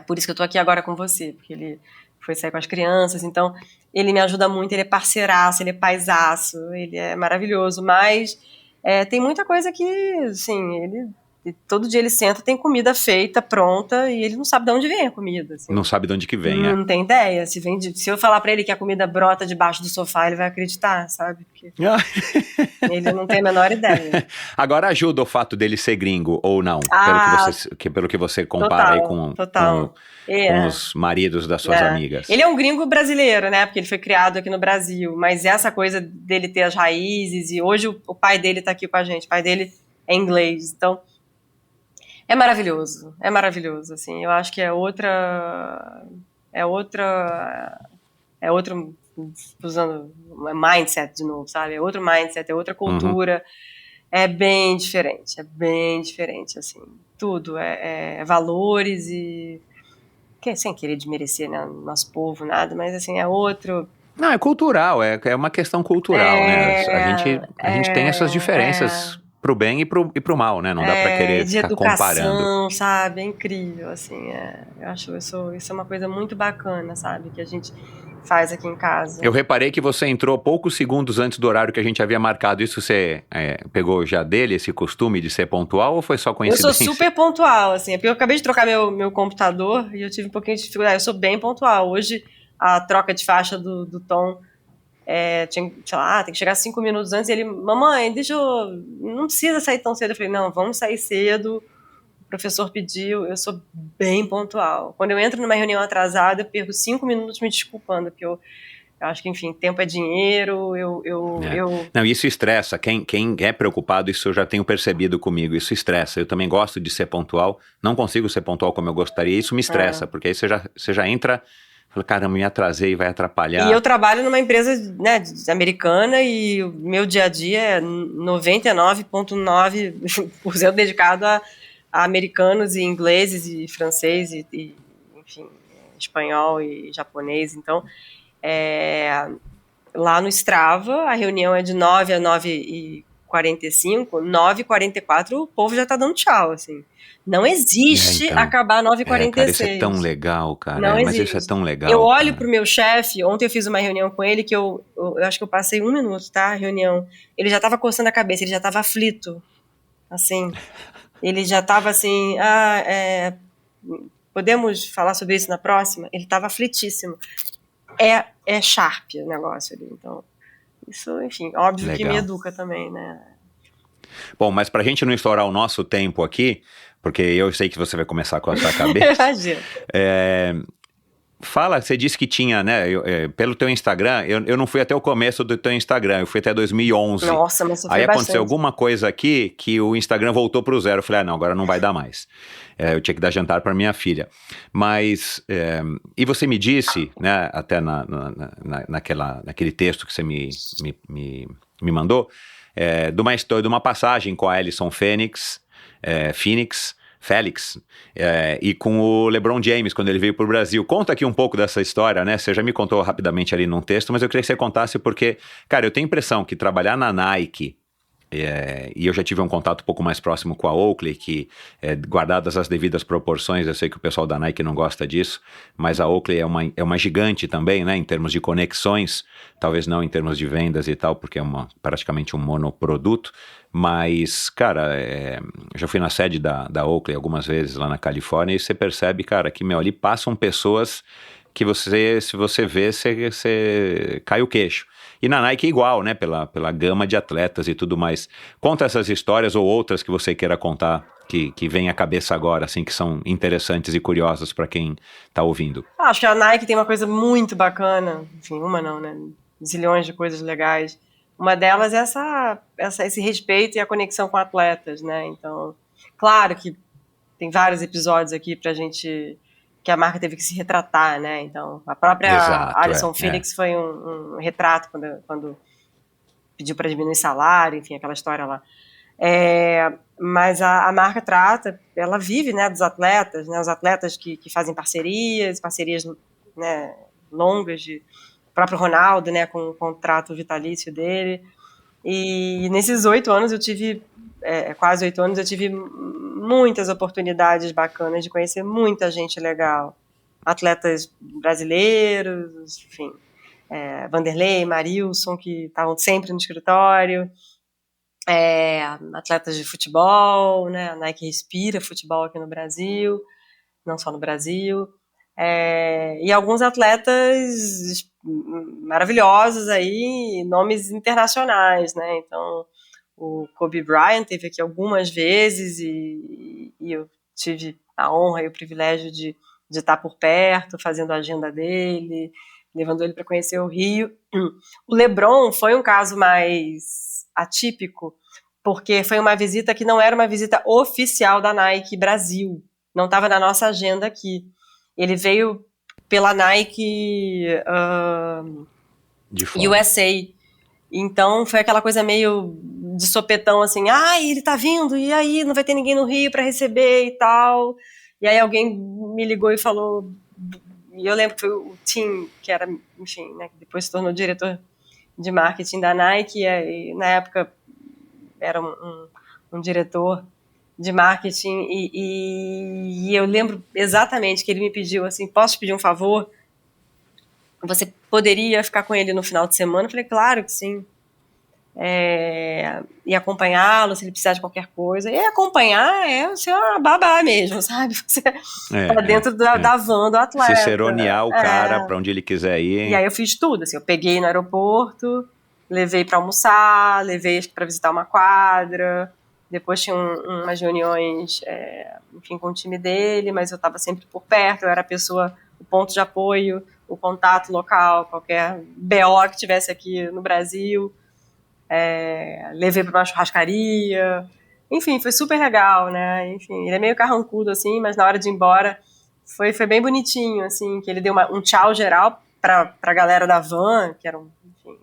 Por isso que eu tô aqui agora com você, porque ele foi sair com as crianças, então ele me ajuda muito, ele é parceiraço, ele é paisaço, ele é maravilhoso, mas tem muita coisa que, assim, todo dia ele senta, tem comida feita, pronta, e ele não sabe de onde vem a comida. Assim. Não sabe de onde que vem, Não tem ideia, se eu falar pra ele que a comida brota debaixo do sofá, ele vai acreditar, sabe? Porque ele não tem a menor ideia. Agora ajuda o fato dele ser gringo, ou não? Pelo que você compara aí com os maridos das suas amigas. Ele é um gringo brasileiro, né? Porque ele foi criado aqui no Brasil. Mas essa coisa dele ter as raízes, e hoje o pai dele tá aqui com a gente. O pai dele é inglês. Então, é maravilhoso, assim. Eu acho que é outro, usando mindset de novo, sabe? É outro mindset, é outra cultura. É bem diferente, assim. Tudo, valores e... sem querer desmerecer, né, o nosso povo, nada, mas assim, é outro... Não, é cultural, é uma questão cultural, né? A gente tem essas diferenças pro bem e pro mal, né? Não dá pra querer de ficar educação, comparando. Sabe? É incrível, assim, eu acho isso é uma coisa muito bacana, sabe? Que a gente faz aqui em casa. Eu reparei que você entrou poucos segundos antes do horário que a gente havia marcado. Isso você pegou já dele, esse costume de ser pontual, ou foi só Eu coincidência? sou super pontual, assim, é porque eu acabei de trocar meu computador e eu tive um pouquinho de dificuldade. Eu sou bem pontual. Hoje, a troca de faixa do Tom, tinha, sei lá, tem que chegar 5 minutos antes. E ele, mamãe, não precisa sair tão cedo. Eu falei, não, vamos sair cedo. O professor pediu, eu sou bem pontual. Quando eu entro numa reunião atrasada, eu perco 5 minutos me desculpando, porque eu acho que, enfim, tempo é dinheiro, Não, isso estressa. Quem é preocupado, isso eu já tenho percebido comigo, isso estressa. Eu também gosto de ser pontual, não consigo ser pontual como eu gostaria, isso me estressa, porque aí você já entra, fala, caramba, me atrasei, vai atrapalhar. E eu trabalho numa empresa, né, americana e o meu dia a dia é 99,9% dedicado a americanos e ingleses e francês e enfim, espanhol e japonês. Então, lá no Strava, a reunião é de 9 a 9h45, 9h44 o povo já tá dando tchau, assim. Não existe acabar 9h46. Cara, isso é tão legal, cara. Não mas existe. isso é tão legal. Eu olho pro meu chefe, ontem eu fiz uma reunião com ele que eu acho que eu passei 1 minuto, tá? A reunião. Ele já tava coçando a cabeça, ele já tava aflito, assim. Ele já tava assim, podemos falar sobre isso na próxima? Ele tava aflitíssimo. É sharp o negócio ali, então isso, enfim, óbvio legal. Que me educa também, né? Bom, mas pra gente não estourar o nosso tempo aqui, porque eu sei que você vai começar com a sua cabeça. Imagina. Fala, você disse que tinha, né, pelo teu Instagram, eu não fui até o começo do teu Instagram, eu fui até 2011. Nossa, mas aí aconteceu bastante. alguma coisa aqui que o Instagram voltou pro zero. Eu falei, não, agora não vai dar mais. Eu tinha que dar jantar para minha filha. Mas, e você me disse, né, até naquele texto que você me mandou, de uma passagem com a Allyson Felix, e com o LeBron James, quando ele veio para o Brasil. Conta aqui um pouco dessa história, né? Você já me contou rapidamente ali num texto, mas eu queria que você contasse porque, cara, eu tenho a impressão que trabalhar na Nike, e eu já tive um contato um pouco mais próximo com a Oakley, que, guardadas as devidas proporções, eu sei que o pessoal da Nike não gosta disso, mas a Oakley é uma gigante também, né, em termos de conexões, talvez não em termos de vendas e tal, porque é praticamente um monoproduto, mas, cara, eu já fui na sede da Oakley algumas vezes lá na Califórnia, e você percebe, cara, que, ali passam pessoas que se você vê, você cai o queixo. E na Nike igual, né, pela gama de atletas e tudo mais. Conta essas histórias ou outras que você queira contar, que vem à cabeça agora, assim, que são interessantes e curiosas para quem tá ouvindo. Acho que a Nike tem uma coisa muito bacana, enfim, uma não, né, zilhões de coisas legais. Uma delas é esse respeito e a conexão com atletas, né, então, claro que tem vários episódios aqui pra gente, que a marca teve que se retratar, né, então, a própria Allyson Felix foi um retrato quando pediu para diminuir salário, enfim, aquela história lá. Mas a marca trata, ela vive, né, dos atletas, né, os atletas que fazem parcerias, né, longas, o próprio Ronaldo, né, com o contrato vitalício dele, e nesses 8 anos eu tive, quase 8 anos, eu tive muitas oportunidades bacanas de conhecer muita gente legal, atletas brasileiros, enfim, Vanderlei, Marilson, que estavam sempre no escritório, atletas de futebol, né, a Nike respira futebol aqui no Brasil, não só no Brasil, e alguns atletas maravilhosos aí, nomes internacionais, né, então o Kobe Bryant teve aqui algumas vezes e eu tive a honra e o privilégio de estar por perto, fazendo a agenda dele, levando ele para conhecer o Rio. O LeBron foi um caso mais atípico, porque foi uma visita que não era uma visita oficial da Nike Brasil, não estava na nossa agenda aqui. Ele veio pela Nike USA, então foi aquela coisa meio de sopetão, assim, ele tá vindo, e aí, não vai ter ninguém no Rio para receber e tal, e aí alguém me ligou e falou, e eu lembro que foi o Tim, que era, enfim, né, que depois se tornou diretor de marketing da Nike, e na época era um diretor de marketing, e eu lembro exatamente que ele me pediu assim, posso te pedir um favor? você poderia ficar com ele no final de semana? Eu falei, claro que sim. E acompanhá-lo se ele precisar de qualquer coisa. E acompanhar é ser uma babá mesmo, sabe? Você tá dentro da van do atleta. Ciceronear o cara pra onde ele quiser ir. E aí eu fiz tudo, assim, eu peguei no aeroporto, levei pra almoçar, levei pra visitar uma quadra, depois tinha umas reuniões, enfim, com o time dele, mas eu tava sempre por perto, eu era a pessoa, o ponto de apoio, o contato local, qualquer BO que tivesse aqui no Brasil. Levei para uma churrascaria, enfim, foi super legal, né? Enfim, ele é meio carrancudo, assim, mas na hora de ir embora foi bem bonitinho, assim, que ele deu um tchau geral para a galera da van, que eram, enfim,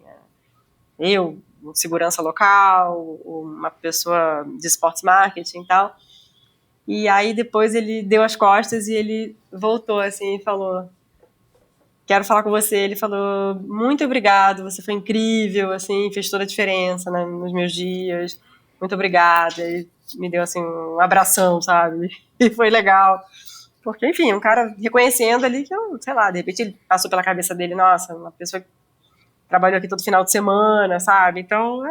eu, um segurança local, uma pessoa de sports marketing e tal, e aí depois ele deu as costas e ele voltou, assim, e falou: quero falar com você. Ele falou, muito obrigado, você foi incrível, assim, fez toda a diferença, né, nos meus dias, muito obrigada. Ele me deu, assim, um abração, sabe, e foi legal, porque, enfim, um cara reconhecendo ali que eu, sei lá, de repente ele passou pela cabeça dele, nossa, uma pessoa que trabalhou aqui todo final de semana, sabe, então,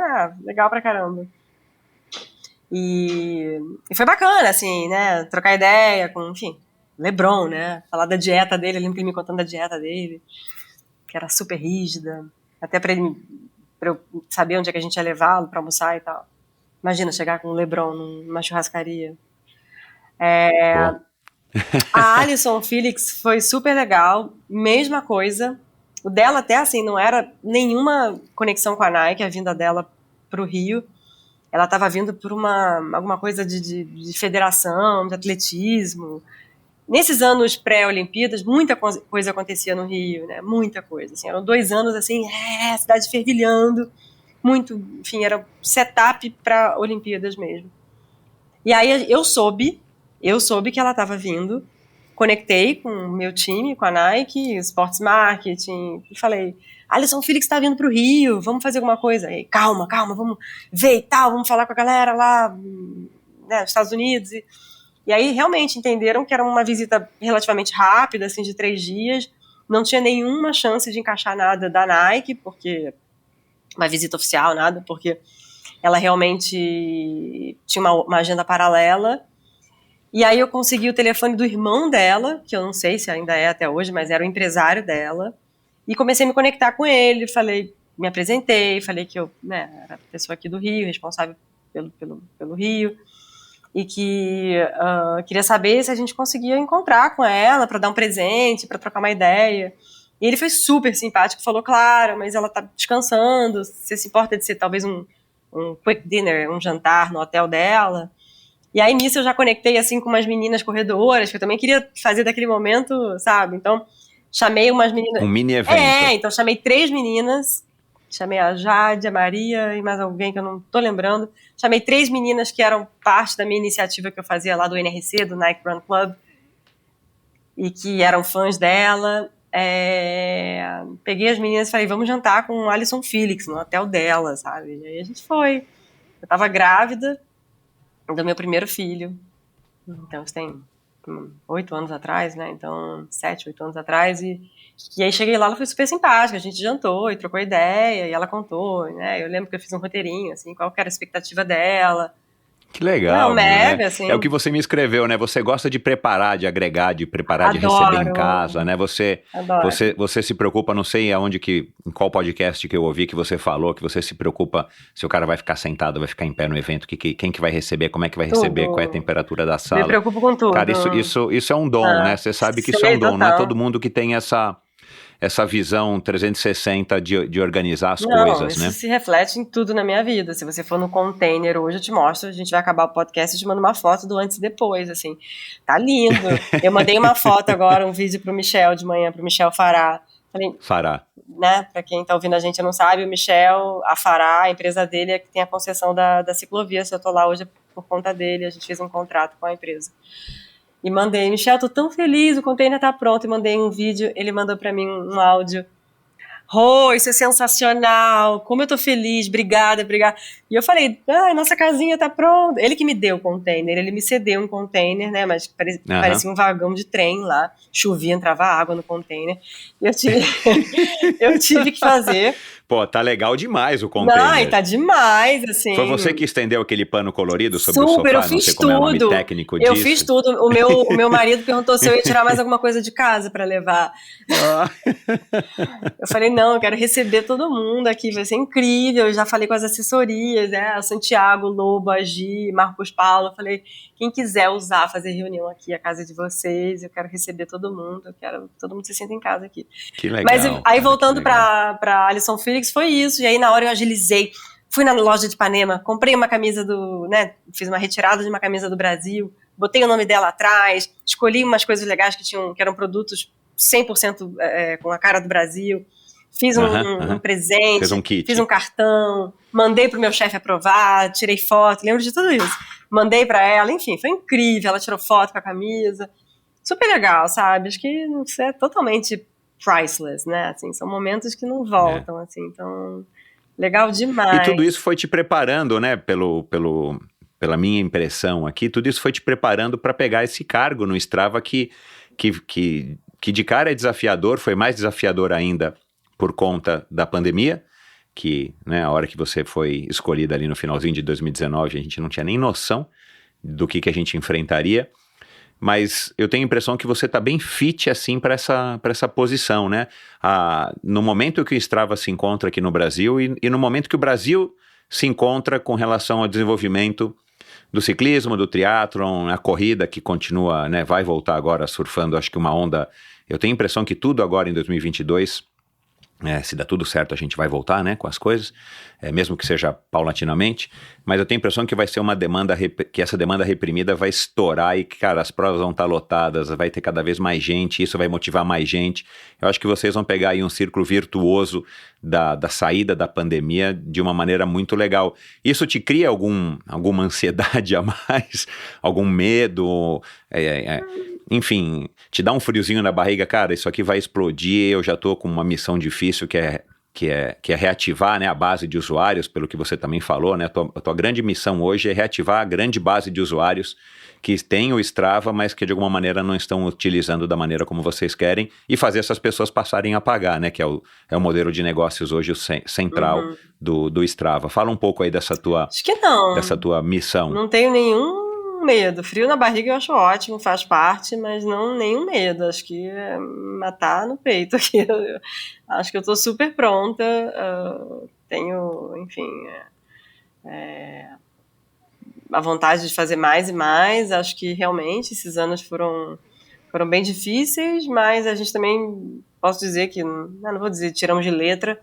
legal pra caramba. E foi bacana, assim, né, trocar ideia com, enfim, LeBron, né? Falar da dieta dele, eu lembro que ele me contando da dieta dele, que era super rígida, até pra eu saber onde é que a gente ia levá-lo pra almoçar e tal. Imagina chegar com o LeBron numa churrascaria. A Allyson Felix foi super legal, mesma coisa. O dela até, assim, não era nenhuma conexão com a Nike, a vinda dela pro Rio. Ela estava vindo por alguma coisa de federação, de atletismo. Nesses anos pré-Olimpíadas, muita coisa acontecia no Rio, né? Muita coisa. Assim, eram 2 anos, assim, cidade fervilhando. Muito, enfim, era setup para Olimpíadas mesmo. E aí eu soube que ela estava vindo, conectei com o meu time, com a Nike, Sports Marketing, e falei, Allyson Felix está vindo para o Rio, vamos fazer alguma coisa. E, calma, vamos ver e tal, vamos falar com a galera lá, né, nos Estados Unidos. E aí realmente entenderam que era uma visita relativamente rápida, assim, de 3 dias, não tinha nenhuma chance de encaixar nada da Nike, porque uma visita oficial, nada, porque ela realmente tinha uma agenda paralela. E aí eu consegui o telefone do irmão dela, que eu não sei se ainda é até hoje, mas era o empresário dela, e comecei a me conectar com ele, me apresentei, falei que eu, né, era a pessoa aqui do Rio, responsável pelo Rio, e que queria saber se a gente conseguia encontrar com ela para dar um presente, para trocar uma ideia. E ele foi super simpático, falou, claro, mas ela tá descansando, você se importa de ser talvez um quick dinner, um jantar no hotel dela? E aí nisso eu já conectei assim com umas meninas corredoras, que eu também queria fazer daquele momento, sabe? Então chamei umas meninas... Um mini evento. Então chamei 3 meninas, chamei a Jade, a Maria e mais alguém que eu não tô lembrando. Chamei 3 meninas que eram parte da minha iniciativa que eu fazia lá do NRC, do Nike Run Club, e que eram fãs dela. Peguei as meninas e falei, vamos jantar com o Allyson Felix no hotel dela, sabe? E aí a gente foi. Eu tava grávida do meu primeiro filho. Então, isso tem 8 anos atrás, né? Então, 7, 8 anos atrás. E aí cheguei lá, ela foi super simpática, a gente jantou e trocou ideia, e ela contou, né? Eu lembro que eu fiz um roteirinho, assim, qual que era a expectativa dela. Que legal, não, mega, né? assim. É o que você me escreveu, né? Você gosta de preparar, de agregar, de preparar, de receber em casa, né? Você se preocupa, não sei em qual podcast que eu ouvi que você falou, que você se preocupa se o cara vai ficar sentado, vai ficar em pé no evento, quem que vai receber, como é que vai receber, qual é a temperatura da sala. Me preocupo com tudo. Cara, isso é um dom, né? Você sabe que isso é um dom, não é todo mundo que tem essa visão 360 de organizar as coisas, isso né? se reflete em tudo na minha vida. Se você for no Container hoje, eu te mostro, a gente vai acabar o podcast e te mando uma foto do antes e depois, assim. Tá lindo. Eu mandei uma foto agora, um vídeo pro Michel de manhã, pro Michel Fará. Fará. Né, pra quem tá ouvindo a gente não sabe, o Michel, a Fará, a empresa dele é que tem a concessão da ciclovia. Se eu tô lá hoje é por conta dele, a gente fez um contrato com a empresa. E mandei, Michel, tô tão feliz, o container tá pronto. E mandei um vídeo, ele mandou pra mim um áudio. Rô, isso é sensacional, como eu tô feliz, obrigada. E eu falei, nossa casinha tá pronta. Ele que me deu o container, ele me cedeu um container, né, mas parecia um vagão de trem lá, chovia, entrava água no container, e eu tive que fazer. Pô, tá legal demais o container. Não, tá demais, assim. Foi você que estendeu aquele pano colorido sobre o Super, sofá? eu fiz não sei como tudo. É o nome técnico disso. Eu fiz tudo. O meu marido perguntou se eu ia tirar mais alguma coisa de casa pra levar. Eu falei, não, eu quero receber todo mundo aqui, vai ser incrível. Eu já falei com as assessorias, né? Santiago, Lobo, Agi, Marcos Paulo. Eu falei, quem quiser usar, fazer reunião aqui, a casa de vocês, eu quero receber todo mundo, eu quero que todo mundo se sinta em casa aqui. Que legal. Mas aí, voltando pra Alison Felix, foi isso. E aí, na hora, eu agilizei. Fui na loja de Ipanema, comprei uma camisa fiz uma retirada de uma camisa do Brasil, botei o nome dela atrás, escolhi umas coisas legais que eram produtos 100% com a cara do Brasil, fiz um presente, fez um kit. Fiz um cartão, mandei pro meu chefe aprovar, tirei foto, lembro de tudo isso. Mandei pra ela, enfim, foi incrível, ela tirou foto com a camisa, super legal, sabe? Acho que isso é totalmente priceless, né? Assim, são momentos que não voltam, assim, então... Legal demais. E tudo isso foi te preparando, né, pela minha impressão aqui, tudo isso foi te preparando para pegar esse cargo no Strava que de cara é desafiador, foi mais desafiador ainda por conta da pandemia, que, né, a hora que você foi escolhida ali no finalzinho de 2019, a gente não tinha nem noção do que a gente enfrentaria. Mas eu tenho a impressão que você está bem fit assim para essa posição, né? No momento que o Strava se encontra aqui no Brasil e no momento que o Brasil se encontra com relação ao desenvolvimento do ciclismo, do triatlon, a corrida que continua, né? Vai voltar agora surfando, acho que uma onda. Eu tenho a impressão que tudo agora em 2022... se dá tudo certo, a gente vai voltar, né, com as coisas, mesmo que seja paulatinamente, mas eu tenho a impressão que vai ser uma demanda, que essa demanda reprimida vai estourar e que, cara, as provas vão estar lotadas, vai ter cada vez mais gente, isso vai motivar mais gente. Eu acho que vocês vão pegar aí um círculo virtuoso da saída da pandemia de uma maneira muito legal. Isso te cria alguma ansiedade a mais? Algum medo? Enfim, te dá um friozinho na barriga, cara, isso aqui vai explodir, eu já tô com uma missão difícil que é reativar, né, a base de usuários, pelo que você também falou, né, a tua grande missão hoje é reativar a grande base de usuários que tem o Strava, mas que de alguma maneira não estão utilizando da maneira como vocês querem e fazer essas pessoas passarem a pagar, né, que é o modelo de negócios hoje central do Strava. Fala um pouco aí dessa tua missão. Não tenho nenhum medo. Frio na barriga eu acho ótimo, faz parte, mas não nenhum medo. Acho que é matar no peito aqui. Acho que eu tô super pronta. Tenho, enfim, a vontade de fazer mais e mais. Acho que realmente esses anos foram bem difíceis, mas a gente também, posso dizer que, não vou dizer tiramos de letra,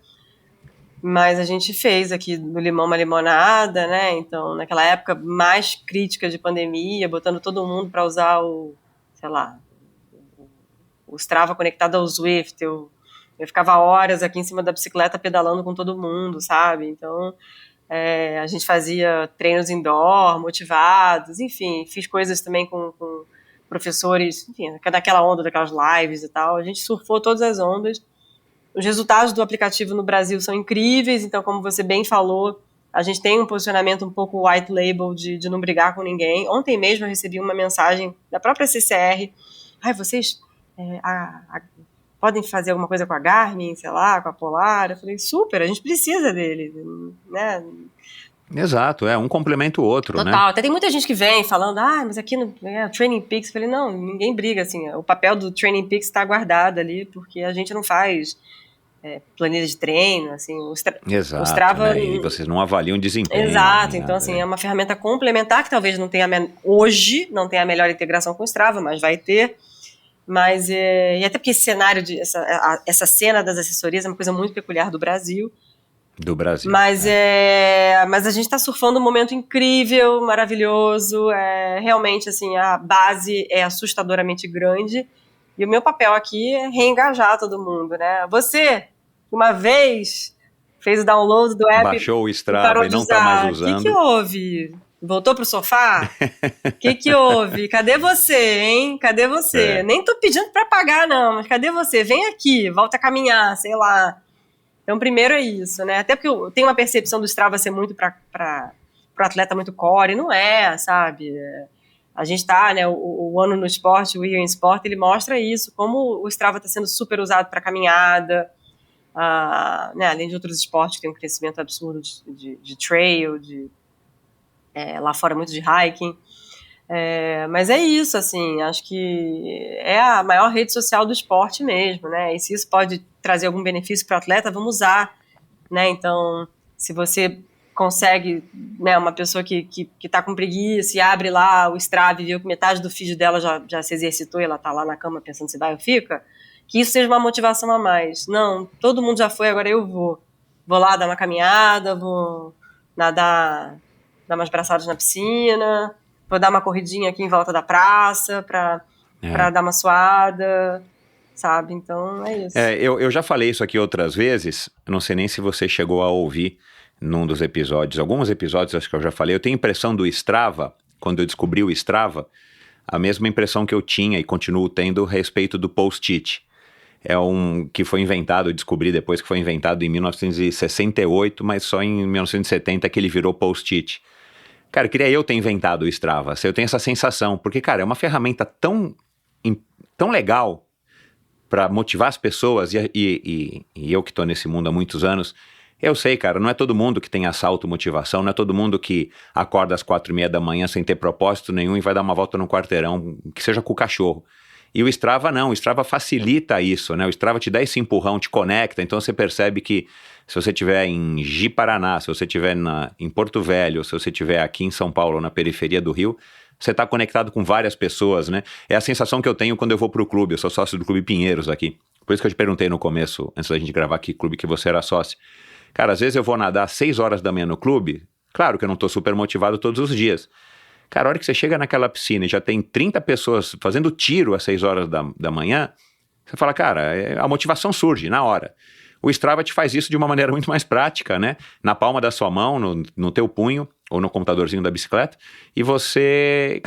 mas a gente fez aqui do limão uma limonada, né? Então, naquela época mais crítica de pandemia, botando todo mundo para usar o Strava conectado ao Zwift. Eu ficava horas aqui em cima da bicicleta pedalando com todo mundo, sabe? Então, a gente fazia treinos indoor, motivados, enfim, fiz coisas também com professores, enfim, daquela onda, daquelas lives e tal. A gente surfou todas as ondas. Os resultados do aplicativo no Brasil são incríveis, então, como você bem falou, a gente tem um posicionamento um pouco white label de não brigar com ninguém. Ontem mesmo eu recebi uma mensagem da própria CCR. Vocês podem fazer alguma coisa com a Garmin, sei lá, com a Polar? Eu falei, super, a gente precisa dele, né? Exato, um complementa o outro, Total, né? Até tem muita gente que vem falando, mas aqui no Training Peaks, eu falei, não, ninguém briga, assim, o papel do Training Peaks está guardado ali, porque a gente não faz planilha de treino, assim, Exato, o Strava... né? E vocês não avaliam desempenho. Exato, então assim, é uma ferramenta complementar que talvez não tenha, hoje, não tenha a melhor integração com o Strava, mas vai ter, mas, e até porque esse cenário, essa cena das assessorias é uma coisa muito peculiar do Brasil, mas a gente está surfando um momento incrível, maravilhoso, realmente assim, a base é assustadoramente grande, e o meu papel aqui é reengajar todo mundo, né? Você, uma vez, fez o download do app, baixou o Strava e não está mais usando. O que houve? Voltou pro sofá? O que houve? Cadê você, hein? Cadê você? Nem tô pedindo para pagar, não, mas cadê você? Vem aqui, volta a caminhar, sei lá. Então, primeiro é isso, né? Até porque eu tenho uma percepção do Strava ser muito para o atleta muito core, não é, sabe? A gente tá, né, o ano no esporte, o Year in Sport, ele mostra isso, como o Strava está sendo super usado para caminhada, né, além de outros esportes que tem um crescimento absurdo de trail, lá fora muito de hiking. Mas é isso, assim, acho que é a maior rede social do esporte mesmo, né? E se isso pode trazer algum benefício para o atleta, vamos usar, né? Então, se você consegue, né, uma pessoa que tá com preguiça e abre lá o Strava e viu que metade do feed dela já se exercitou e ela tá lá na cama pensando se vai ou fica, que isso seja uma motivação a mais. Não, todo mundo já foi, agora eu vou. Vou lá dar uma caminhada, vou nadar, dar umas braçadas na piscina, vou dar uma corridinha aqui em volta da praça pra dar uma suada, sabe? Então, é isso. Eu já falei isso aqui outras vezes, não sei nem se você chegou a ouvir num dos episódios, alguns episódios acho que eu já falei, eu tenho a impressão do Strava, quando eu descobri o Strava, a mesma impressão que eu tinha e continuo tendo a respeito do Post-it. É que foi inventado, eu descobri depois que foi inventado em 1968, mas só em 1970 que ele virou Post-it. Cara, queria eu ter inventado o Strava, eu tenho essa sensação, porque, cara, é uma ferramenta tão legal para motivar as pessoas, e eu que tô nesse mundo há muitos anos, eu sei, cara, não é todo mundo que tem essa automotivação, não é todo mundo que acorda às 4:30 da manhã sem ter propósito nenhum e vai dar uma volta no quarteirão, que seja com o cachorro. E o Strava não, o Strava facilita isso, né? O Strava te dá esse empurrão, te conecta, então você percebe que se você estiver em Ji-Paraná, se você estiver em Porto Velho, se você estiver aqui em São Paulo, na periferia do Rio, você está conectado com várias pessoas, né? É a sensação que eu tenho quando eu vou pro clube, eu sou sócio do Clube Pinheiros aqui. Por isso que eu te perguntei no começo, antes da gente gravar aqui, clube que você era sócio. Cara, às vezes eu vou nadar às 6 horas da manhã no clube, claro que eu não tô super motivado todos os dias. Cara, a hora que você chega naquela piscina e já tem 30 pessoas fazendo tiro às 6 horas da manhã, você fala, cara, a motivação surge na hora. O Strava te faz isso de uma maneira muito mais prática, né? Na palma da sua mão, no teu punho, ou no computadorzinho da bicicleta, e você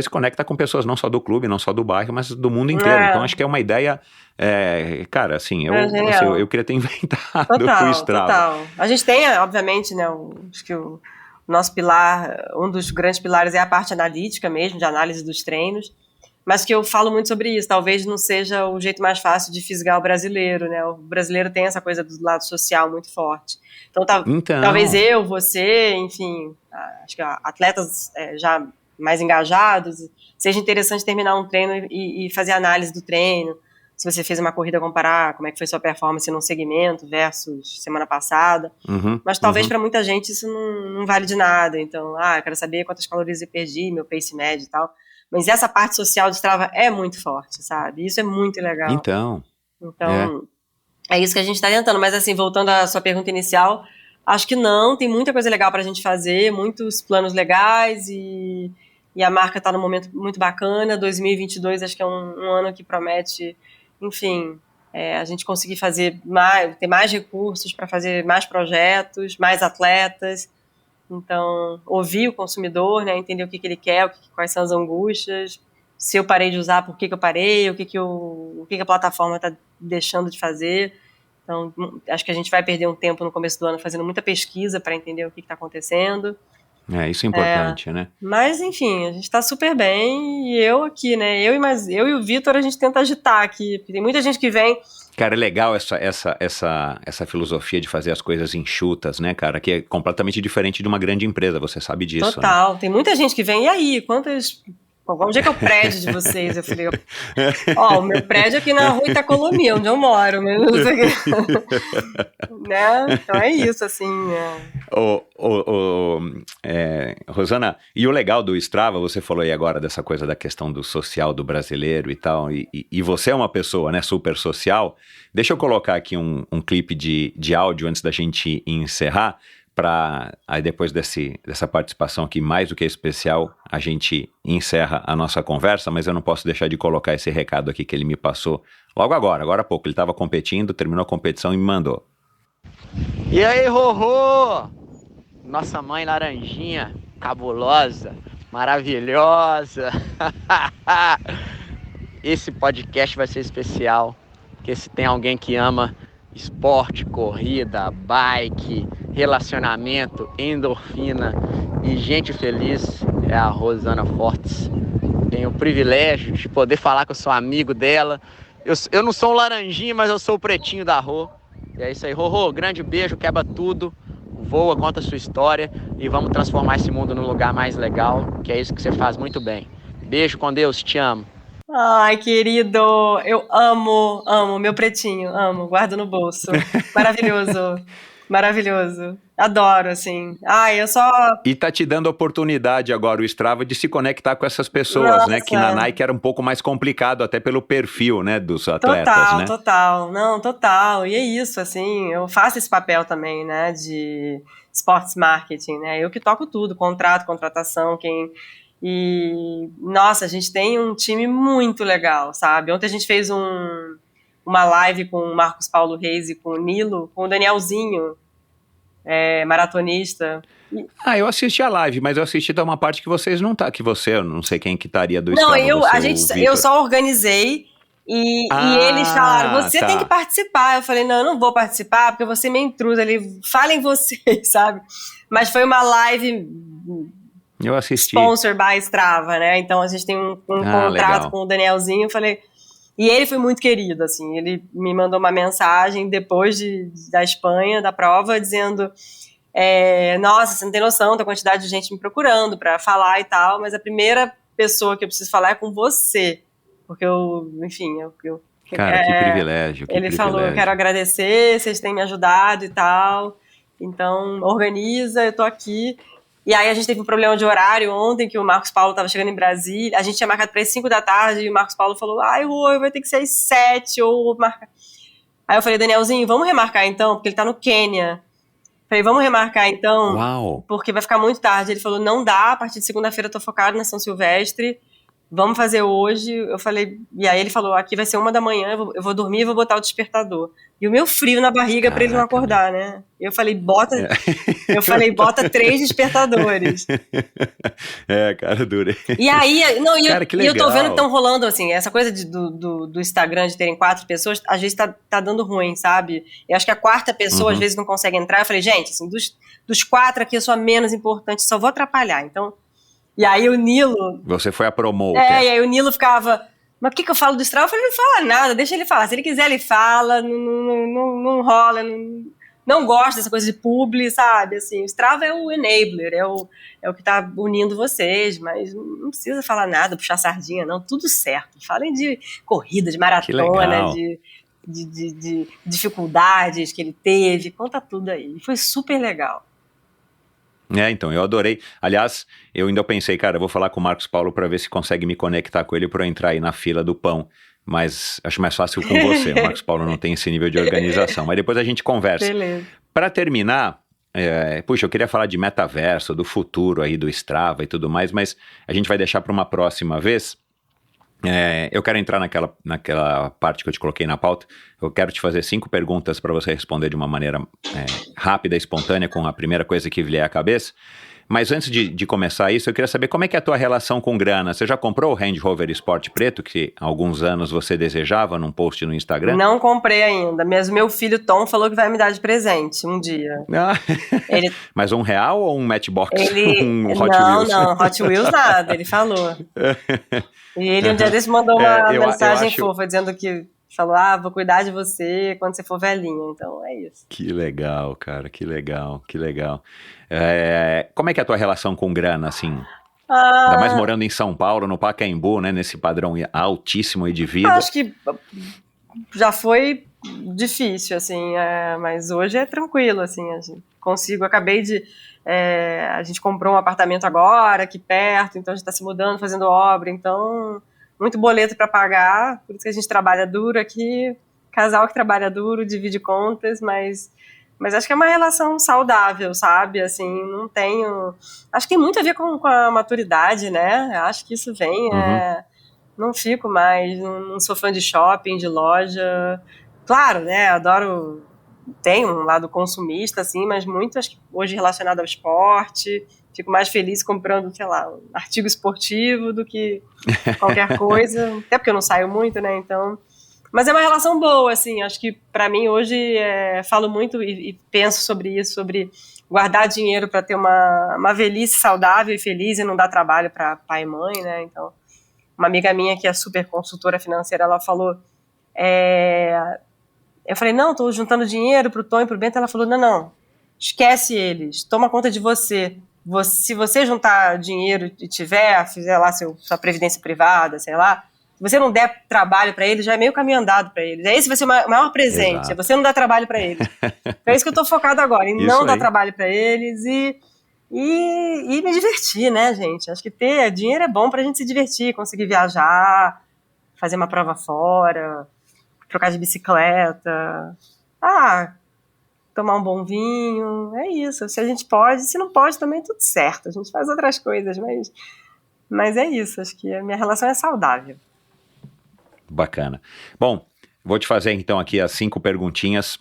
se conecta com pessoas não só do clube, não só do bairro, mas do mundo inteiro. Então acho que é uma ideia, cara, assim, eu queria ter inventado o Strava. Total. A gente tem, obviamente, né, acho que o nosso pilar, um dos grandes pilares é a parte analítica mesmo, de análise dos treinos, mas que eu falo muito sobre isso, talvez não seja o jeito mais fácil de fisgar o brasileiro, né? O brasileiro tem essa coisa do lado social muito forte. Então talvez eu, você, enfim, acho que atletas já mais engajados, seja interessante terminar um treino e fazer análise do treino. Se você fez uma corrida, comparar como é que foi sua performance num segmento versus semana passada. Mas talvez para muita gente isso não vale de nada. Então, eu quero saber quantas calorias eu perdi, meu pace médio e tal. Mas essa parte social do Strava é muito forte, sabe? Isso é muito legal. Então é isso que a gente está tentando. Mas assim, voltando à sua pergunta inicial, acho que não, tem muita coisa legal para a gente fazer, muitos planos legais e a marca está num momento muito bacana. 2022 acho que é um ano que promete, enfim, a gente conseguir fazer ter mais recursos para fazer mais projetos, mais atletas. Então, ouvir o consumidor, né, entender o que ele quer, quais são as angústias, se eu parei de usar, por que eu parei, o que a plataforma está deixando de fazer. Então, acho que a gente vai perder um tempo no começo do ano fazendo muita pesquisa para entender o que está acontecendo. Isso é importante, né? Mas, enfim, a gente está super bem e eu aqui, né, eu e o Vitor, a gente tenta agitar aqui, porque tem muita gente que vem... Cara, é legal essa filosofia de fazer as coisas enxutas, né, cara? Que é completamente diferente de uma grande empresa, você sabe disso. Total, né? Tem muita gente que vem, e aí, onde é que é o prédio de vocês? Eu falei, o meu prédio é aqui na rua Itacolomi, onde eu moro, mas não sei o que. Né? Então é isso, assim. Rosana, e o legal do Strava, você falou aí agora dessa coisa da questão do social do brasileiro e tal, e você é uma pessoa, né, super social. Deixa eu colocar aqui um clipe de áudio antes da gente encerrar, aí depois dessa participação aqui mais do que especial, a gente encerra a nossa conversa, mas eu não posso deixar de colocar esse recado aqui que ele me passou logo agora há pouco. Ele estava competindo, terminou a competição e me mandou. E aí, Rorô? Nossa mãe laranjinha, cabulosa, maravilhosa. Esse podcast vai ser especial, porque se tem alguém que ama esporte, corrida, bike, relacionamento, endorfina e gente feliz é a Rosana Fortes. Tenho o privilégio de poder falar que eu sou amigo dela. Eu não sou um laranjinha, mas eu sou o pretinho da Rô. E é isso aí, Rô, grande beijo, quebra tudo, voa, conta a sua história e vamos transformar esse mundo num lugar mais legal, que é isso que você faz muito bem. Beijo com Deus, te amo. Ai, querido, eu amo meu pretinho, amo, guardo no bolso. Maravilhoso, maravilhoso. Adoro, assim. Ai, eu só... E tá te dando oportunidade agora, o Strava, de se conectar com essas pessoas, né? Que na Nike era um pouco mais complicado, até pelo perfil, né, dos atletas, né? Total. Não, total. E é isso, assim, eu faço esse papel também, né, de sports marketing, né? Eu que toco tudo, contrato, contratação, E, nossa, a gente tem um time muito legal, sabe? Ontem a gente fez uma live com o Marcos Paulo Reis e com o Nilo, com o Danielzinho, maratonista. Eu assisti a live, mas eu assisti da uma parte que vocês não tá, que você, eu não sei quem que estaria do Strava. Não, eu só organizei e eles falaram, você tem que participar. Eu falei, não, eu não vou participar porque você me intrusa ali, falem vocês, sabe? Mas foi uma live... Eu assisti. Sponsor by Strava, né? Então a gente tem um contrato legal. com o Danielzinho, eu falei... E ele foi muito querido, assim, ele me mandou uma mensagem depois da Espanha, da prova, dizendo, nossa, você não tem noção da quantidade de gente me procurando pra falar e tal, mas a primeira pessoa que eu preciso falar é com você, porque Cara, que privilégio, ele falou, eu quero agradecer, vocês têm me ajudado e tal, então organiza, eu tô aqui. E aí a gente teve um problema de horário ontem, que o Marcos Paulo estava chegando em Brasília, a gente tinha marcado para as 5 da tarde, e o Marcos Paulo falou, Rô, vai ter que ser às 7, ou marcar. Aí eu falei, Danielzinho, vamos remarcar então, porque ele tá no Quênia. Falei, vamos remarcar então, porque vai ficar muito tarde. Ele falou, não dá, a partir de segunda-feira eu tô focado na São Silvestre, vamos fazer hoje. Eu falei, e aí ele falou, aqui vai ser 1 da manhã, eu vou dormir e vou botar o despertador. E o meu frio na barriga para ele não acordar, né? Eu falei, bota 3 despertadores. Cara, durei. E aí, cara, que legal. E eu tô vendo que estão rolando, assim, essa coisa do Instagram de terem 4 pessoas, às vezes tá dando ruim, sabe? Eu acho que a 4ª pessoa, às vezes, não consegue entrar. Eu falei, gente, assim, dos 4 aqui, eu sou a menos importante, só vou atrapalhar. Então, e aí o Nilo... Você foi a promoter. E aí o Nilo ficava... Mas o que eu falo do Strava? Eu falei, não fala nada, deixa ele falar. Se ele quiser, ele fala, não rola, não gosta dessa coisa de publi, sabe? Assim, o Strava é o enabler, é o que tá unindo vocês, mas não precisa falar nada, puxar sardinha, não, tudo certo. Falem de corrida, de maratona, de dificuldades que ele teve, conta tudo aí. Foi super legal. Então, eu adorei. Aliás, eu ainda pensei, cara, eu vou falar com o Marcos Paulo para ver se consegue me conectar com ele para eu entrar aí na fila do pão. Mas acho mais fácil com você. O Marcos Paulo não tem esse nível de organização. Mas depois a gente conversa. Beleza. Para terminar, eu queria falar de metaverso, do futuro aí do Strava e tudo mais, mas a gente vai deixar para uma próxima vez. Eu quero entrar naquela parte que eu te coloquei na pauta. Eu quero te fazer 5 perguntas para você responder de uma maneira rápida, espontânea, com a primeira coisa que vier à cabeça. Mas antes de começar isso, eu queria saber como é que é a tua relação com grana. Você já comprou o Range Rover Sport preto, que há alguns anos você desejava, num post no Instagram? Não comprei ainda, mas meu filho Tom falou que vai me dar de presente um dia. Mas um real ou um Matchbox? Um Hot Wheels? Não, Hot Wheels nada, ele falou. E ele um dia desse mandou uma mensagem fofa, dizendo que falou, vou cuidar de você quando você for velhinha, então é isso. Que legal, cara, que legal. Como é que é a tua relação com grana, assim? Ainda mais morando em São Paulo, no Pacaembu, né, nesse padrão altíssimo aí de vida. Acho que já foi difícil, assim, mas hoje é tranquilo, assim, a gente comprou um apartamento agora, aqui perto, então a gente tá se mudando, fazendo obra, então... muito boleto para pagar, por isso que a gente trabalha duro aqui, casal que trabalha duro, divide contas, mas acho que é uma relação saudável, sabe, assim, não tenho, acho que tem muito a ver com a maturidade, né, acho que isso vem, não fico mais, não sou fã de shopping, de loja, claro, né, adoro, tem um lado consumista, assim, mas muito, acho que hoje relacionado ao esporte. Fico mais feliz comprando, sei lá, um artigo esportivo do que qualquer coisa. Até porque eu não saio muito, né? Então... Mas é uma relação boa, assim, acho que para mim hoje falo muito e penso sobre isso, sobre guardar dinheiro para ter uma velhice saudável e feliz e não dar trabalho para pai e mãe, né? Então, uma amiga minha que é super consultora financeira, ela falou, eu falei, não, tô juntando dinheiro pro Tom e pro Bento, ela falou, não, esquece eles, toma conta de você. Se você juntar dinheiro e fizer lá sua previdência privada, sei lá, se você não der trabalho para eles, já é meio caminho andado para eles. Esse vai ser o maior presente, Exato. é você não dar trabalho para eles. É isso que eu tô focado agora, em não dar trabalho para eles e me divertir, né, gente? Acho que ter dinheiro é bom pra gente se divertir, conseguir viajar, fazer uma prova fora, trocar de bicicleta, tomar um bom vinho, é isso. Se a gente pode, se não pode também tudo certo, a gente faz outras coisas, mas é isso, acho que a minha relação é saudável. Bacana. Bom, vou te fazer então aqui as 5 perguntinhas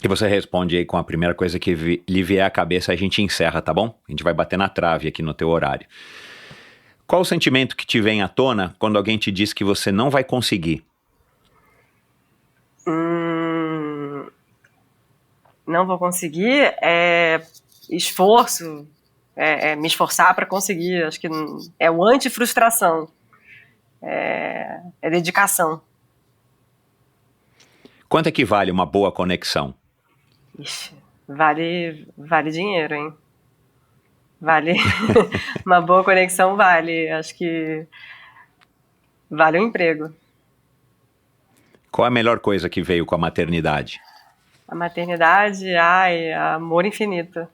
e você responde aí com a primeira coisa que lhe vier à cabeça, a gente encerra, tá bom? A gente vai bater na trave aqui no teu horário. Qual o sentimento que te vem à tona quando alguém te diz que você não vai conseguir? Não vou conseguir, esforço, me esforçar para conseguir, acho que é o anti-frustração, é dedicação. Quanto é que vale uma boa conexão? Ixi, vale dinheiro, hein? Vale, uma boa conexão vale, acho que vale um emprego. Qual é a melhor coisa que veio com a maternidade? A maternidade, amor infinito.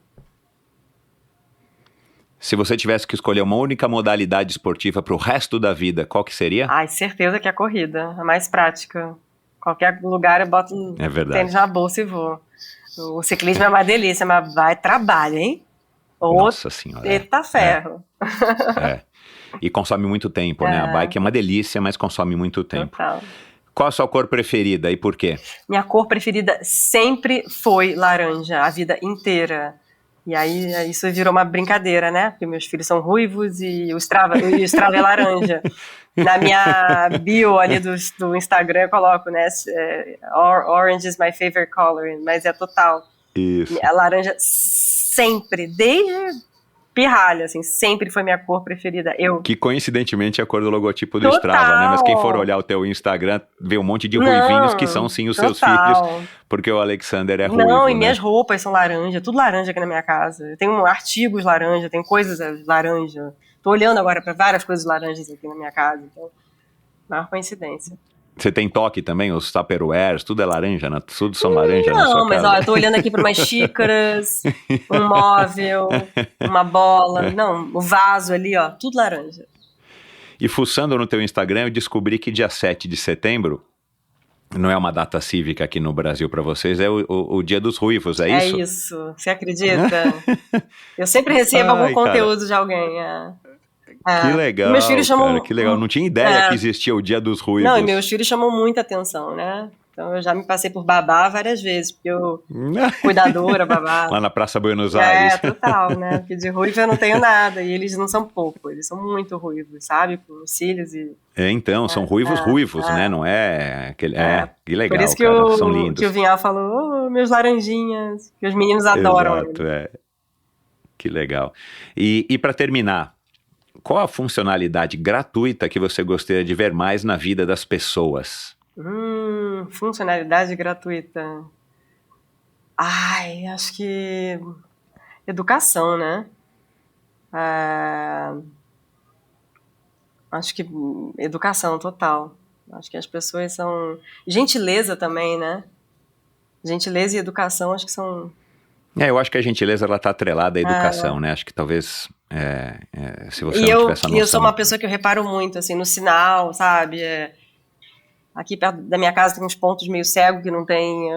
Se você tivesse que escolher uma única modalidade esportiva para o resto da vida, qual que seria? Certeza que é a corrida, a mais prática. Qualquer lugar eu boto tênis na bolsa e vou. O ciclismo é uma delícia, mas vai trabalho, hein? Nossa senhora. Eita ferro. E consome muito tempo, né? A bike é uma delícia, mas consome muito tempo. Total. Qual a sua cor preferida e por quê? Minha cor preferida sempre foi laranja, a vida inteira. E aí isso virou uma brincadeira, né? Porque meus filhos são ruivos e o Strava é laranja. Na minha bio ali do Instagram eu coloco, né? Orange is my favorite color, mas é total. Isso. A laranja sempre, desde pirralha, assim, sempre foi minha cor preferida. Que coincidentemente é a cor do logotipo do Strava, né? Mas quem for olhar o teu Instagram, vê um monte de ruivinhos que são sim os seus filhos, porque o Alexander é ruivo. Não, e né? minhas roupas são laranja, tudo laranja aqui na minha casa. Eu tenho artigos laranja, tenho coisas laranja. Tô olhando agora para várias coisas laranjas aqui na minha casa, então, maior coincidência. Você tem toque também? Os Tupperwares, tudo é laranja, né? Tudo são laranja na sua casa? Não, mas eu tô olhando aqui para umas xícaras, um móvel, uma bola. Não, o vaso ali, tudo laranja. E fuçando no teu Instagram, eu descobri que dia 7 de setembro, não é uma data cívica aqui no Brasil para vocês, é o Dia dos Ruivos, é isso? É isso, você acredita? Eu sempre recebo algum conteúdo de alguém, Que legal, meus filhos chamam, cara, que legal. Não tinha ideia que existia o Dia dos Ruivos. Não, e meus filhos chamam muita atenção, né? Então eu já me passei por babá várias vezes, porque eu, cuidadora, babá. Lá na Praça Buenos Aires. Total, né? Porque de ruivo eu não tenho nada, e eles não são pouco, eles são muito ruivos, sabe? Com cílios e... Então, são ruivos, né? Não é aquele... que legal, por isso que cara, são lindos. Que o Vinhal falou, meus laranjinhas, que os meninos adoram. Exato, Que legal. E para terminar, qual a funcionalidade gratuita que você gostaria de ver mais na vida das pessoas? Funcionalidade gratuita. Acho que educação, né? Acho que educação total. Acho que as pessoas são... Gentileza também, né? Gentileza e educação acho que são... Eu acho que a gentileza ela tá atrelada à educação, né? Acho que talvez se você não tiver essa noção... E eu sou uma pessoa que eu reparo muito, assim, no sinal, sabe? Aqui perto da minha casa tem uns pontos meio cegos que não tem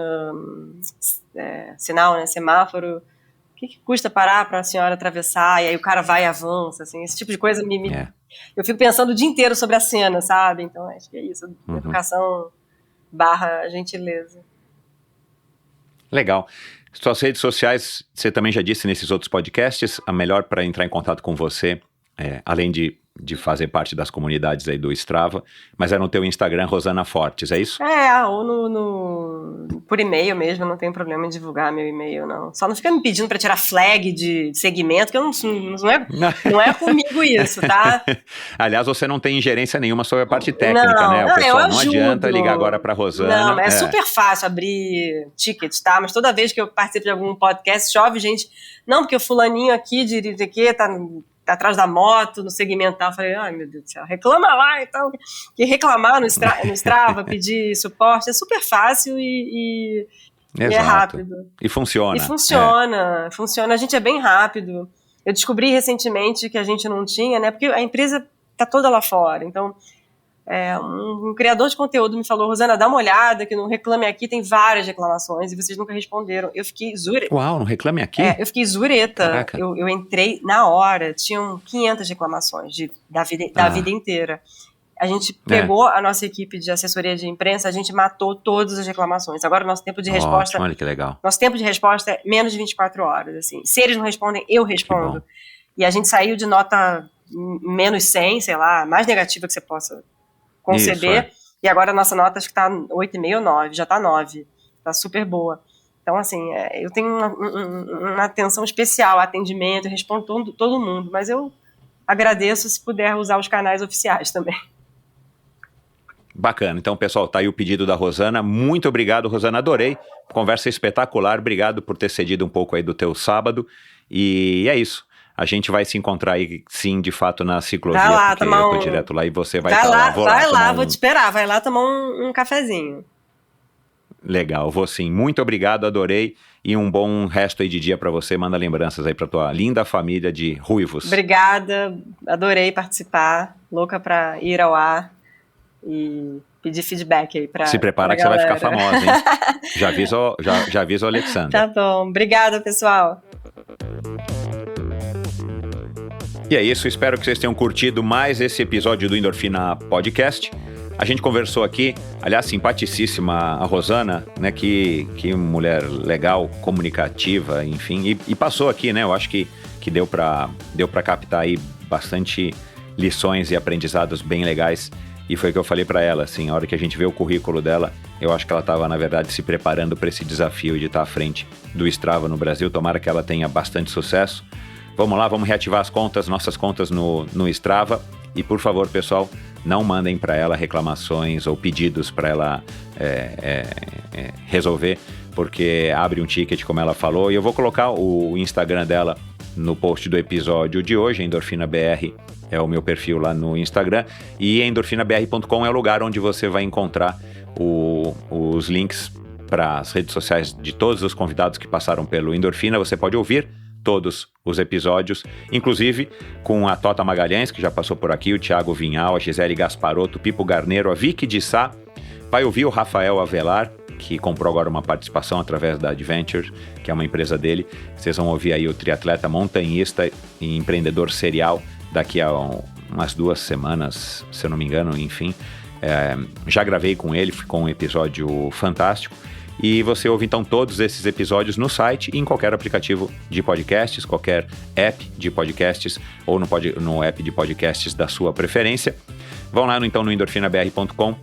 sinal, né? Semáforo. O que custa parar para a senhora atravessar? E aí o cara vai e avança, assim. Esse tipo de coisa eu fico pensando o dia inteiro sobre a cena, sabe? Então acho que é isso. Educação / gentileza. Legal. Suas redes sociais, você também já disse nesses outros podcasts, a melhor para entrar em contato com você, além de de fazer parte das comunidades aí do Strava, mas é no teu Instagram, Rosana Fortes, é isso? Ou por e-mail mesmo, não tenho problema em divulgar meu e-mail, não. Só não fica me pedindo pra tirar flag de segmento, que não é comigo isso, tá? Aliás, você não tem ingerência nenhuma sobre a parte técnica, né? O pessoal não adianta ligar agora pra Rosana. Não, é super fácil abrir tickets, tá? Mas toda vez que eu participo de algum podcast, chove gente, não, porque o fulaninho aqui de quê, tá atrás da moto, no segmento tal. Eu falei, ai meu Deus do céu, reclama lá então. Que reclamar no Strava, pedir suporte, é super fácil e é rápido. E funciona. Funciona. A gente é bem rápido. Eu descobri recentemente que a gente não tinha, né? Porque a empresa tá toda lá fora. Então, um criador de conteúdo me falou, Rosana, dá uma olhada que no Reclame Aqui tem várias reclamações e vocês nunca responderam. Eu fiquei zureta. Uau, no Reclame Aqui? Eu fiquei zureta. Eu entrei na hora, tinham 500 reclamações da vida inteira. A gente pegou a nossa equipe de assessoria de imprensa, a gente matou todas as reclamações. Agora o nosso tempo de resposta... Olha que legal. Nosso tempo de resposta é menos de 24 horas. Assim. Se eles não respondem, eu respondo. E a gente saiu de nota menos 100, sei lá, mais negativa que você possa conceber, e agora a nossa nota acho que tá 8,5 ou 9, já tá 9, tá super boa. Então, assim, eu tenho uma atenção especial, atendimento, eu respondo todo mundo, mas eu agradeço se puder usar os canais oficiais também. Bacana, então pessoal, tá aí o pedido da Rosana, muito obrigado Rosana, adorei, conversa espetacular, obrigado por ter cedido um pouco aí do teu sábado, e é isso. A gente vai se encontrar aí, sim, de fato, na ciclovia, lá, porque eu tô direto lá e você vai estar lá. Vai lá, vou te esperar, vai lá tomar um cafezinho. Legal, vou sim. Muito obrigado, adorei. E um bom resto aí de dia pra você. Manda lembranças aí pra tua linda família de ruivos. Obrigada, adorei participar. Louca pra ir ao ar e pedir feedback aí pra Se prepara que você vai ficar famosa, hein? Já avisa o Alexandre. Tá bom, obrigada, pessoal. E é isso, espero que vocês tenham curtido mais esse episódio do Endorfina Podcast. A gente conversou aqui, aliás, simpaticíssima a Rosana, né, que mulher legal, comunicativa, enfim, e passou aqui, né, eu acho que deu pra captar aí bastante lições e aprendizados bem legais, e foi o que eu falei pra ela, assim, a hora que a gente vê o currículo dela, eu acho que ela estava, na verdade, se preparando para esse desafio de estar à frente do Strava no Brasil, tomara que ela tenha bastante sucesso. Vamos lá, vamos reativar as contas, nossas contas no Strava. E, por favor, pessoal, não mandem para ela reclamações ou pedidos para ela resolver, porque abre um ticket, como ela falou. E eu vou colocar o Instagram dela no post do episódio de hoje, EndorfinaBR é o meu perfil lá no Instagram. E endorfinabr.com é o lugar onde você vai encontrar os links para as redes sociais de todos os convidados que passaram pelo Endorfina. Você pode ouvir todos os episódios, inclusive com a Tota Magalhães, que já passou por aqui, o Thiago Vinhal, a Gisele Gasparotto, o Pipo Garneiro, a Vicky de Sá. Vai ouvir o Rafael Avelar, que comprou agora uma participação através da Adventure, que é uma empresa dele. Vocês vão ouvir aí o triatleta montanhista e empreendedor serial daqui a umas 2 semanas, se eu não me engano, enfim. Já gravei com ele, ficou um episódio fantástico. E você ouve então todos esses episódios no site e em qualquer aplicativo de podcasts, qualquer app de podcasts ou no app de podcasts da sua preferência. Vão lá no endorfinabr.com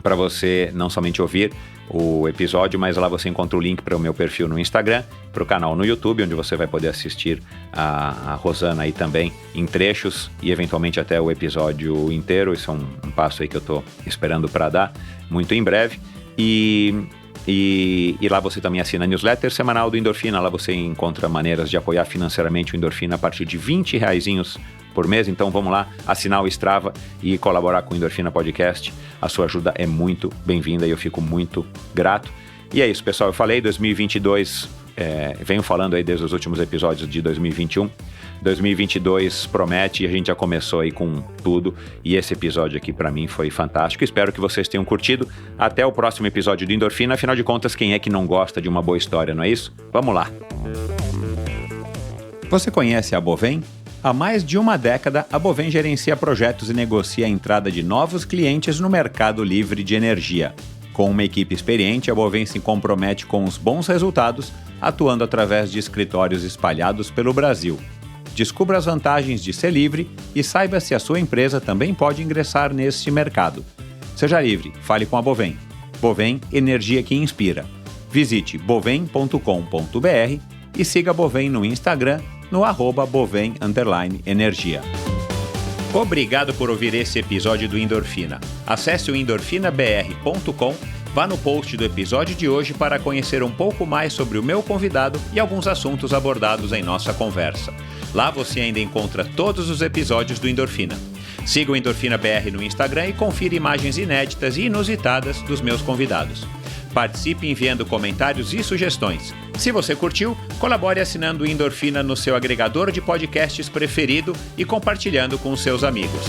para você não somente ouvir o episódio, mas lá você encontra o link para o meu perfil no Instagram, para o canal no YouTube, onde você vai poder assistir a Rosana aí também em trechos e eventualmente até o episódio inteiro. Isso é um passo aí que eu estou esperando para dar muito em breve. E lá você também assina a newsletter semanal do Endorfina. Lá você encontra maneiras de apoiar financeiramente o Endorfina a partir de R$20 por mês. Então vamos lá, assinar o Strava e colaborar com o Endorfina Podcast. A sua ajuda é muito bem-vinda e eu fico muito grato. E é isso, pessoal. Eu falei 2022, venho falando aí desde os últimos episódios de 2021. 2022 promete e a gente já começou aí com tudo e esse episódio aqui pra mim foi fantástico. Espero que vocês tenham curtido. Até o próximo episódio do Endorfina. Afinal de contas, quem é que não gosta de uma boa história, não é isso? Vamos lá! Você conhece a Bovem? Há mais de uma década, a Bovem gerencia projetos e negocia a entrada de novos clientes no mercado livre de energia. Com uma equipe experiente, a Bovem se compromete com os bons resultados, atuando através de escritórios espalhados pelo Brasil. Descubra as vantagens de ser livre e saiba se a sua empresa também pode ingressar neste mercado. Seja livre, fale com a Bovem. Bovem, energia que inspira. Visite bovem.com.br e siga a Bovem no Instagram no @bovem_energia. Obrigado por ouvir esse episódio do Endorfina. Acesse o endorfinabr.com, vá no post do episódio de hoje para conhecer um pouco mais sobre o meu convidado e alguns assuntos abordados em nossa conversa. Lá você ainda encontra todos os episódios do Endorfina. Siga o Endorfina BR no Instagram e confira imagens inéditas e inusitadas dos meus convidados. Participe enviando comentários e sugestões. Se você curtiu, colabore assinando o Endorfina no seu agregador de podcasts preferido e compartilhando com os seus amigos.